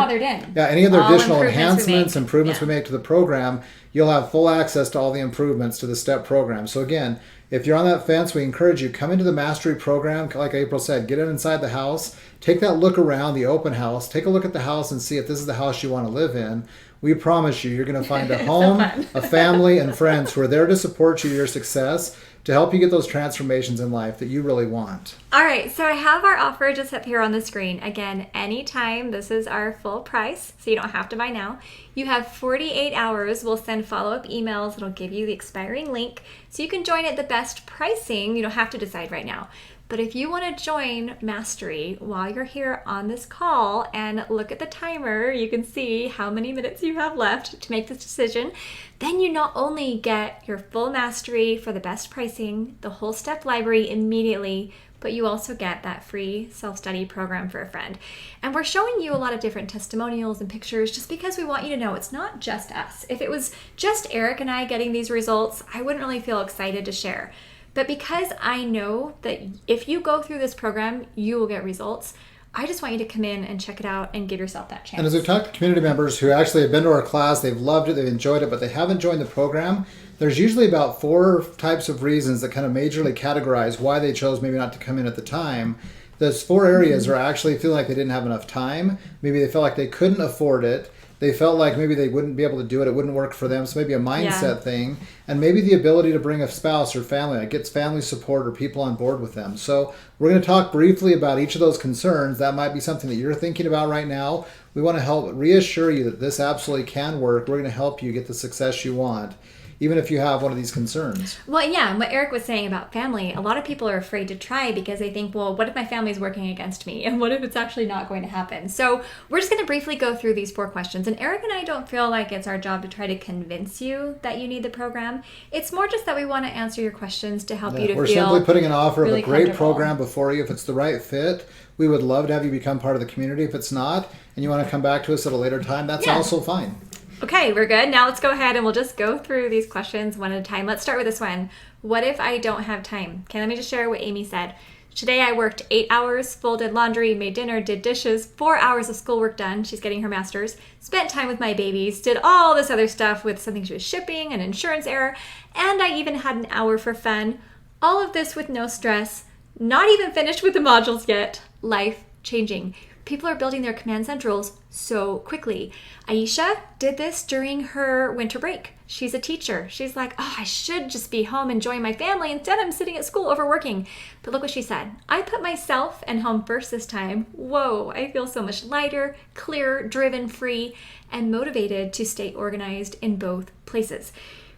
any other additional enhancements, improvements we make to the program. You'll have full access to all the improvements to the STEP program. So again, if you're on that fence, we encourage you, come into the Mastery program. Like April said, get it inside the house. Take that look around, the open house. Take a look at the house and see if this is the house you want to live in. We promise you're going to find a home, a family, and friends who are there to support you, your success, to help you get those transformations in life that you really want. All right, so I have our offer just up here on the screen. Again, anytime, this is our full price, so you don't have to buy now. You have 48 hours. We'll send follow-up emails. It'll give you the expiring link, so you can join at the best pricing. You don't have to decide right now. But if you want to join Mastery while you're here on this call and look at the timer, you can see how many minutes you have left to make this decision. Then you not only get your full Mastery for the best pricing, the whole STEP library immediately, but you also get that free self-study program for a friend. And we're showing you a lot of different testimonials and pictures just because we want you to know it's not just us. If it was just Eric and I getting these results, I wouldn't really feel excited to share. But because I know that if you go through this program, you will get results, I just want you to come in and check it out and give yourself that chance. And as we've talked to community members who actually have been to our class, they've loved it, they've enjoyed it, but they haven't joined the program, there's usually about 4 types of reasons that kind of majorly categorize why they chose maybe not to come in at the time. Those 4 areas are actually feeling like they didn't have enough time. Maybe they felt like they couldn't afford it. They felt like maybe they wouldn't be able to do it. It wouldn't work for them. So maybe a mindset thing. And maybe the ability to bring a spouse or family that gets family support or people on board with them. So we're going to talk briefly about each of those concerns. That might be something that you're thinking about right now. We want to help reassure you that this absolutely can work. We're going to help you get the success you want, even if you have one of these concerns. Well, yeah, and what Eric was saying about family, a lot of people are afraid to try because they think, well, what if my family's working against me? And what if it's actually not going to happen? So we're just going to briefly go through these 4 questions. And Eric and I don't feel like it's our job to try to convince you that you need the program. It's more just that we want to answer your questions to help you to we're feel simply putting an offer really of a great program before you. If it's the right fit, we would love to have you become part of the community. If it's not, and you want to come back to us at a later time, that's also fine. Okay, we're good. Now let's go ahead and we'll just go through these questions one at a time. Let's start with this one. What if I don't have time? Okay, let me just share what Amy said. Today I worked 8 hours, folded laundry, made dinner, did dishes, 4 hours of schoolwork done. She's getting her master's. Spent time with my babies, did all this other stuff with something she was shipping, an insurance error, and I even had an hour for fun. All of this with no stress. Not even finished with the modules yet. Life changing. People are building their command centrals so quickly. Aisha did this during her winter break. She's a teacher. She's like, oh, I should just be home enjoying my family. Instead, I'm sitting at school overworking. But look what she said. I put myself and home first this time. Whoa, I feel so much lighter, clearer, driven, free, and motivated to stay organized in both places.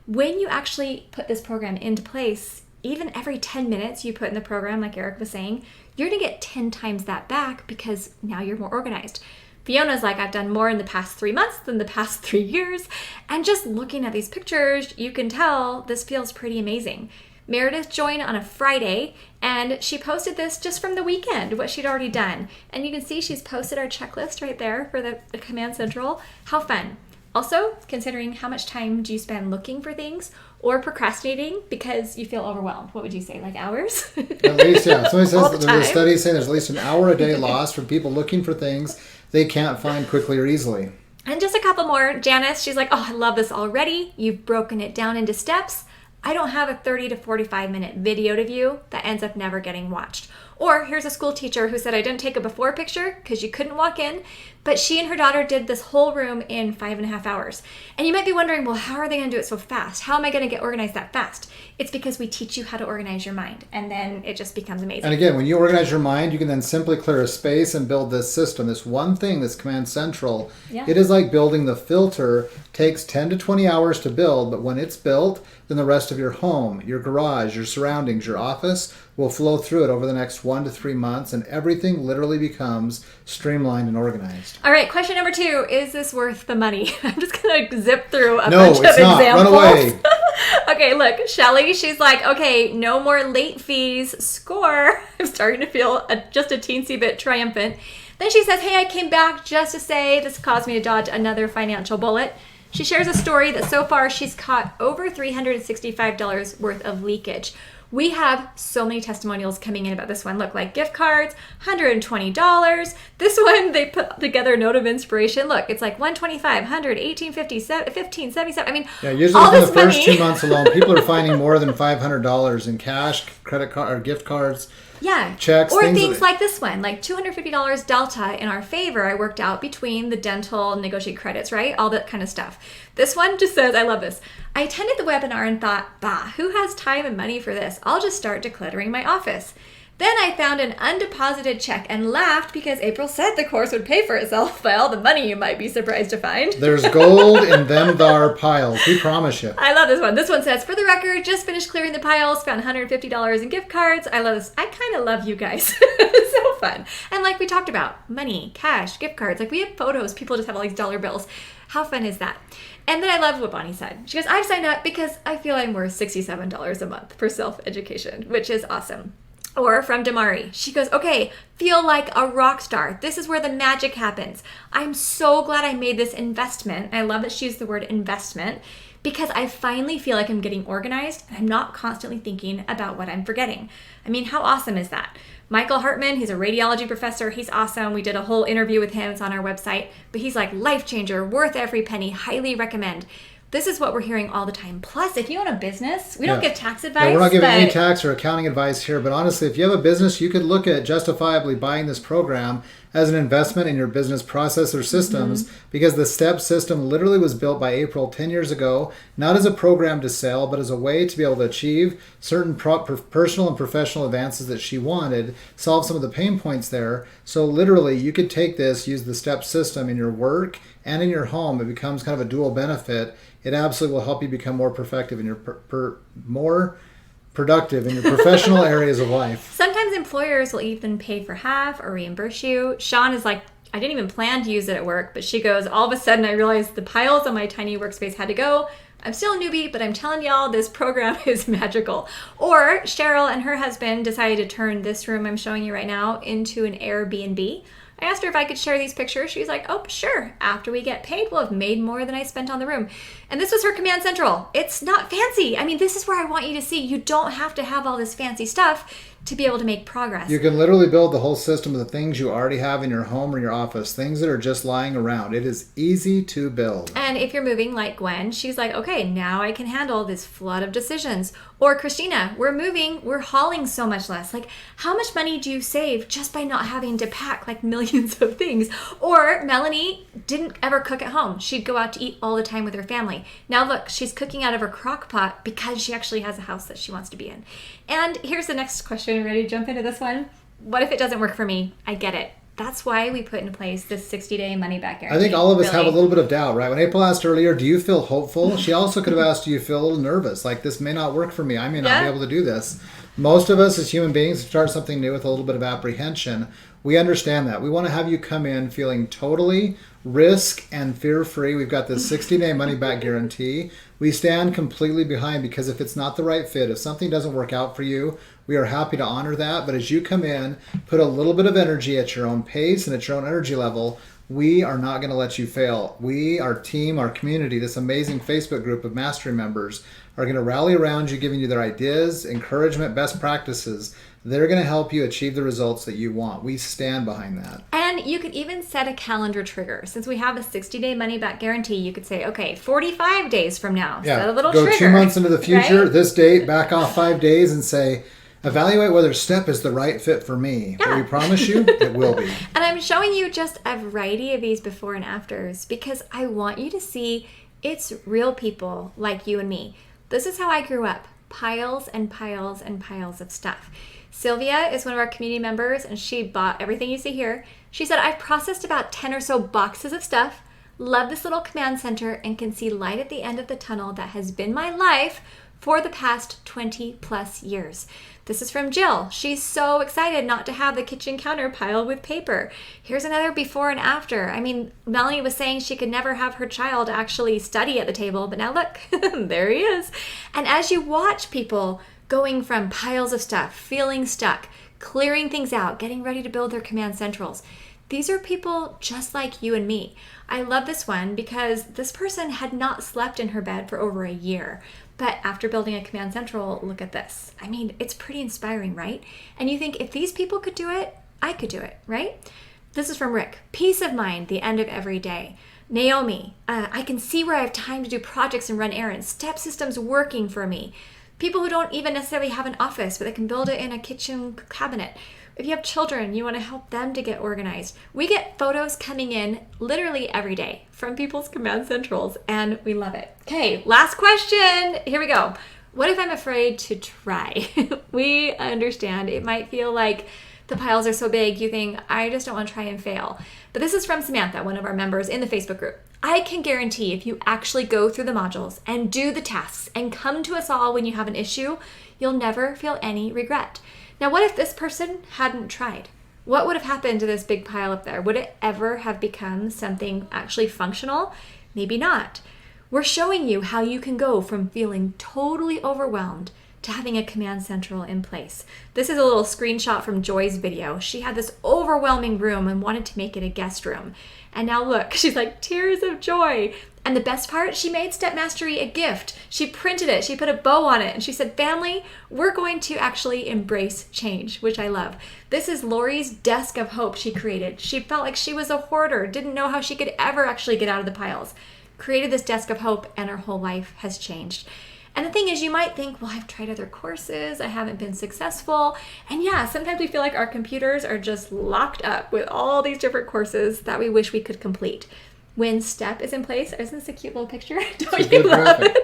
When you actually put this program into place, even every 10 minutes you put in the program, like Eric was saying, you're going to get 10 times that back because now you're more organized. Fiona's like, I've done more in the past 3 months than the past 3 years. And just looking at these pictures, you can tell this feels pretty amazing. Meredith joined on a Friday and she posted this just from the weekend, what she'd already done. And you can see she's posted our checklist right there for the Command Central. How fun. Also, considering how much time do you spend looking for things or procrastinating because you feel overwhelmed? What would you say, like hours? At least, yeah. Somebody says the studies say there's at least an hour a day lost from people looking for things they can't find quickly or easily. And just a couple more. Janice, she's like, oh, I love this already. You've broken it down into steps. I don't have a 30 to 45 minute video to view that ends up never getting watched. Or here's a school teacher who said I didn't take a before picture because you couldn't walk in, But she and her daughter did this whole room in 5.5 hours. And you might be wondering, well, how are they going to do it so fast? How am I going to get organized that fast? It's because we teach you how to organize your mind, and then it just becomes amazing. And again, when you organize your mind, you can then simply clear a space and build this system, this one thing, this command central. Yeah. It is like building the filter. Takes 10 to 20 hours to build, but when it's built, then the rest of your home, your garage, your surroundings, your office will flow through it over the next 1 to 3 months, and everything literally becomes streamlined and organized. All right, question number 2, is this worth the money? I'm just going to zip through a bunch No, of it's not. examples. Run away. Okay, look, Shelly, she's like, okay, no more late fees, score. I'm starting to feel just a teensy bit triumphant. Then she says, hey, I came back just to say this caused me to dodge another financial bullet. She shares a story that so far she's caught over $365 worth of leakage. We have so many testimonials coming in about this one. Look, like gift cards, $120. This one, they put together a note of inspiration. Look, it's like $125, $100, $18.50, $15.77. I mean, yeah, usually all within the this first money. 2 months alone, people are finding more than $500 in cash, credit card, or gift cards. Yeah. Checks, or things things like this one, like $250 delta in our favor. I worked out between the dental negotiate credits, right? All that kind of stuff. This one just says, I love this. I attended the webinar and thought, bah, who has time and money for this? I'll just start decluttering my office. Then I found an undeposited check and laughed because April said the course would pay for itself by all the money you might be surprised to find. There's gold in them thar piles. We promise you. I love this one. This one says, for the record, just finished clearing the piles, found $150 in gift cards. I love this. I kind of love you guys. It's so fun. And like we talked about, money, cash, gift cards. Like we have photos. People just have all these dollar bills. How fun is that? And then I love what Bonnie said. She goes, I've signed up because I feel I'm worth $67 a month for self-education, which is awesome. Or from Damari, she goes, okay, feel like a rock star. This is where the magic happens. I'm so glad I made this investment. I love that she used the word investment because I finally feel like I'm getting organized and I'm not constantly thinking about what I'm forgetting. I mean, how awesome is that? Michael Hartman, he's a radiology professor. He's awesome. We did a whole interview with him. It's on our website. But he's like, life changer, worth every penny, highly recommend. This is what we're hearing all the time. Plus, if you own a business, we don't give tax advice. Yeah, we're not giving any tax or accounting advice here, but honestly, if you have a business, you could look at justifiably buying this program as an investment in your business process or systems because the STEP system literally was built by April 10 years ago, not as a program to sell, but as a way to be able to achieve certain personal and professional advances that she wanted, solve some of the pain points there. So literally, you could take this, use the STEP system in your work and in your home. It becomes kind of a dual benefit. It absolutely will help you become more productive in your more productive in your professional areas of life. Sometimes employers will even pay for half or reimburse you. Sean is like, I didn't even plan to use it at work, but she goes, all of a sudden I realized the piles on my tiny workspace had to go. I'm still a newbie, but I'm telling y'all this program is magical. Or Cheryl and her husband decided to turn this room I'm showing you right now into an Airbnb. I asked her if I could share these pictures. She's like, oh, sure. After we get paid, we'll have made more than I spent on the room. And this was her command central. It's not fancy. I mean, this is where I want you to see. You don't have to have all this fancy stuff to be able to make progress. You can literally build the whole system of the things you already have in your home or your office, things that are just lying around. It is easy to build. And if you're moving like Gwen, she's like, okay, now I can handle this flood of decisions. Or Christina, we're moving, we're hauling so much less. Like, how much money do you save just by not having to pack like millions of things? Or Melanie didn't ever cook at home. She'd go out to eat all the time with her family. Now look, she's cooking out of her crock pot because she actually has a house that she wants to be in. And here's the next question. Ready to jump into this one? What if it doesn't work for me? I get it. That's why we put in place this 60-day money-back guarantee. I think all of us have a little bit of doubt, right? When April asked earlier, do you feel hopeful? She also could have asked, do you feel a little nervous? Like, this may not work for me. I may not be able to do this. Most of us as human beings start something new with a little bit of apprehension. We understand that. We want to have you come in feeling totally risk and fear-free. We've got this 60-day money-back guarantee. We stand completely behind because if it's not the right fit, if something doesn't work out for you, we are happy to honor that. But as you come in, put a little bit of energy at your own pace and at your own energy level, we are not going to let you fail. We, our team, our community, this amazing Facebook group of mastery members are going to rally around you, giving you their ideas, encouragement, best practices. They're going to help you achieve the results that you want. We stand behind that. And you could even set a calendar trigger. Since we have a 60-day money-back guarantee, you could say, okay, 45 days from now. Yeah, set a little go trigger. 2 months into the future, right? this date, back off 5 days and say, Evaluate whether step is the right fit for me. Yeah. But we promise you it will be. And I'm showing you just a variety of these before and afters because I want you to see it's real people like you and me. This is how I grew up. Piles and piles and piles of stuff. Sylvia is one of our community members and she bought everything you see here. She said, I've processed about 10 or so boxes of stuff, love this little command center, and can see light at the end of the tunnel that has been my life for the past 20 plus years. This is from Jill. She's so excited not to have the kitchen counter piled with paper. Here's another before and after. I mean, Melanie was saying she could never have her child actually study at the table, but now look, there he is. And as you watch people going from piles of stuff, feeling stuck, clearing things out, getting ready to build their command centrals, these are people just like you and me. I love this one because this person had not slept in her bed for over a year. But after building a command central, look at this. I mean, it's pretty inspiring, right? And you think, if these people could do it, I could do it, right? This is from Rick. Peace of mind, the end of every day. Naomi, I can see where I have time to do projects and run errands. Step systems working for me. People who don't even necessarily have an office, but they can build it in a kitchen cabinet. If you have children, you want to help them to get organized. We get photos coming in literally every day from people's command centrals, and we love it. Okay, last question. Here we go. What if I'm afraid to try? We understand it might feel like the piles are so big, you think, I just don't want to try and fail. But this is from Samantha, one of our members in the Facebook group. I can guarantee if you actually go through the modules and do the tasks and come to us all when you have an issue, you'll never feel any regret. Now, what if this person hadn't tried? What would have happened to this big pile up there? Would it ever have become something actually functional? Maybe not. We're showing you how you can go from feeling totally overwhelmed to having a command central in place. This is a little screenshot from Joy's video. She had this overwhelming room and wanted to make it a guest room. And now look, she's like tears of joy. And the best part, she made Step Mastery a gift. She printed it, she put a bow on it, and she said, family, we're going to actually embrace change, which I love. This is Lori's desk of hope she created. She felt like she was a hoarder, didn't know how she could ever actually get out of the piles. Created this desk of hope, and her whole life has changed. And the thing is, you might think, well, I've tried other courses, I haven't been successful. And yeah, sometimes we feel like our computers are just locked up with all these different courses that we wish we could complete. When Step is in place, isn't this a cute little picture? Don't you love it?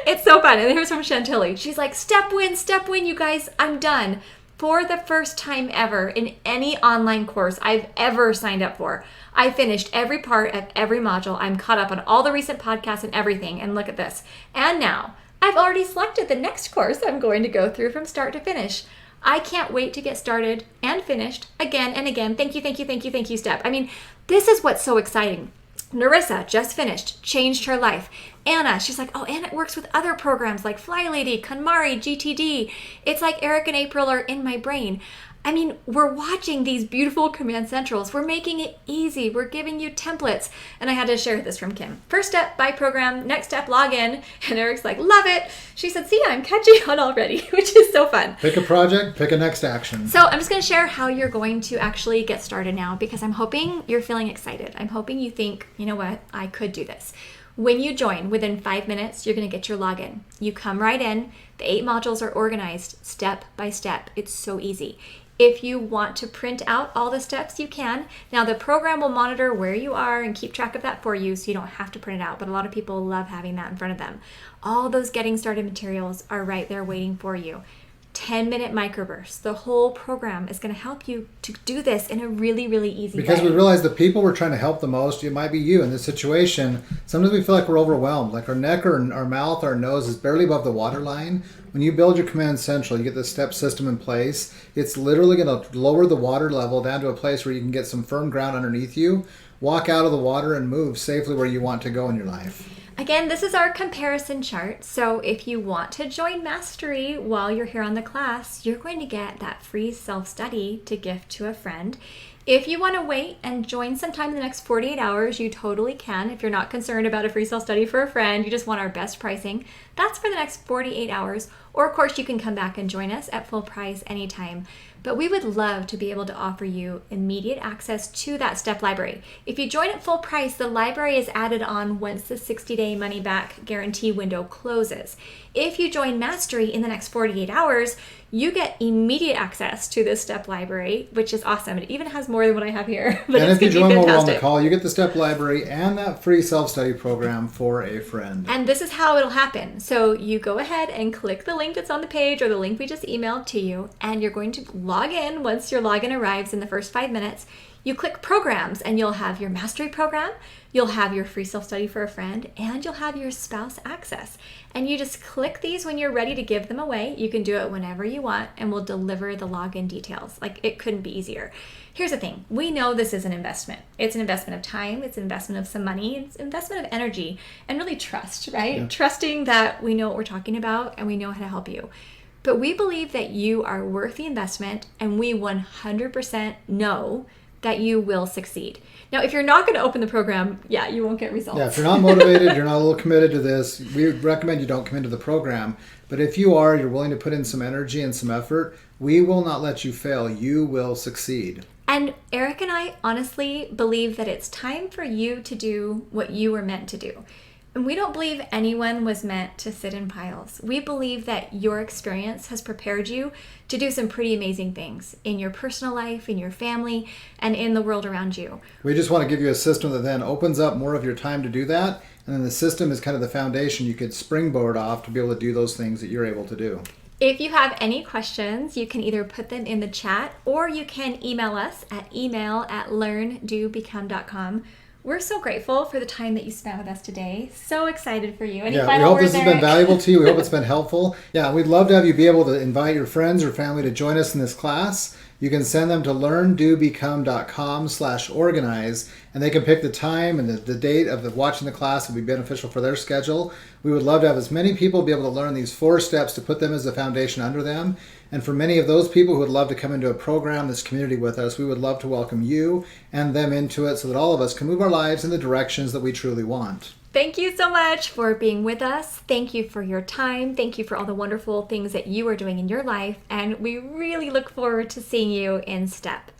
It's so fun. And here's from Chantilly. She's like, step win, you guys, I'm done. For the first time ever in any online course I've ever signed up for, I finished every part of every module. I'm caught up on all the recent podcasts and everything. And look at this. And now I've already selected the next course I'm going to go through from start to finish. I can't wait to get started and finished again and again. Thank you, Step. I mean, this is what's so exciting. Narissa just finished, changed her life. Anna, she's like, oh, Anna works with other programs like Fly Lady, KonMari, GTD. It's like Eric and April are in my brain. I mean, we're watching these beautiful command centrals. We're making it easy. We're giving you templates. And I had to share this from Kim. First step, buy program. Next step, log in. And Eric's like, love it. She said, see, I'm catching on already, which is so fun. Pick a project, pick a next action. So I'm just going to share how you're going to actually get started now because I'm hoping you're feeling excited. I'm hoping you think, you know what, I could do this. When you join, within 5 minutes, you're going to get your login. You come right in. The 8 modules are organized step by step. It's so easy. If you want to print out all the steps, you can. Now, the program will monitor where you are and keep track of that for you, so you don't have to print it out, but a lot of people love having that in front of them. All those getting started materials are right there waiting for you. 10-minute microbursts. The whole program is going to help you to do this in a really, really easy way. Because we realize the people we're trying to help the most, it might be you in this situation. Sometimes we feel like we're overwhelmed, like our neck or our mouth, our nose is barely above the waterline. When you build your command central, you get the step system in place. It's literally going to lower the water level down to a place where you can get some firm ground underneath you, walk out of the water and move safely where you want to go in your life. Again, this is our comparison chart. So if you want to join Mastery while you're here on the class, you're going to get that free self-study to gift to a friend. If you want to wait and join sometime in the next 48 hours, you totally can. If you're not concerned about a free self-study for a friend, you just want our best pricing, that's for the next 48 hours. Or of course, you can come back and join us at full price anytime. But we would love to be able to offer you immediate access to that step library. If you join at full price, the library is added on once the 60-day money-back guarantee window closes. If you join Mastery in the next 48 hours, you get immediate access to this step library, which is awesome. It even has more than what I have here. But and it's if you gonna be join while we're on the fantastic. call, you get the step library and that free self-study program for a friend. And this is how it'll happen. So you go ahead and click the link that's on the page or the link we just emailed to you, and you're going to log in. Once your login arrives in the first 5 minutes, you click programs and you'll have your mastery program, you'll have your free self-study for a friend, and you'll have your spouse access. And you just click these when you're ready to give them away. You can do it whenever you want, and we'll deliver the login details. Like, it couldn't be easier. Here's the thing. We know this is an investment. It's an investment of time. It's an investment of some money. It's an investment of energy and really trust, right? Yeah. Trusting that we know what we're talking about and we know how to help you. But we believe that you are worth the investment, and we 100% know that you will succeed. Now, if you're not going to open the program, you won't get results. Yeah, if you're not motivated, you're not a little committed to this, we recommend you don't come into the program. But if you are, you're willing to put in some energy and some effort, we will not let you fail. You will succeed. And Eric and I honestly believe that it's time for you to do what you were meant to do. And we don't believe anyone was meant to sit in piles. We believe that your experience has prepared you to do some pretty amazing things in your personal life, in your family, and in the world around you. We just want to give you a system that then opens up more of your time to do that. And then the system is kind of the foundation you could springboard off to be able to do those things that you're able to do. If you have any questions, you can either put them in the chat or you can email us at email@learndobecome.com. We're so grateful for the time that you spent with us today. So excited for you. Any We final hope words, this has Eric? been valuable to you. We hope it's been helpful. Yeah, we'd love to have you be able to invite your friends or family to join us in this class. You can send them to learndobecome.com/organize, and they can pick the time and the date of watching the class will be beneficial for their schedule. We would love to have as many people be able to learn these 4 steps to put them as a foundation under them. And for many of those people who would love to come into a program, this community with us, we would love to welcome you and them into it so that all of us can move our lives in the directions that we truly want. Thank you so much for being with us. Thank you for your time. Thank you for all the wonderful things that you are doing in your life. And we really look forward to seeing you in STEP.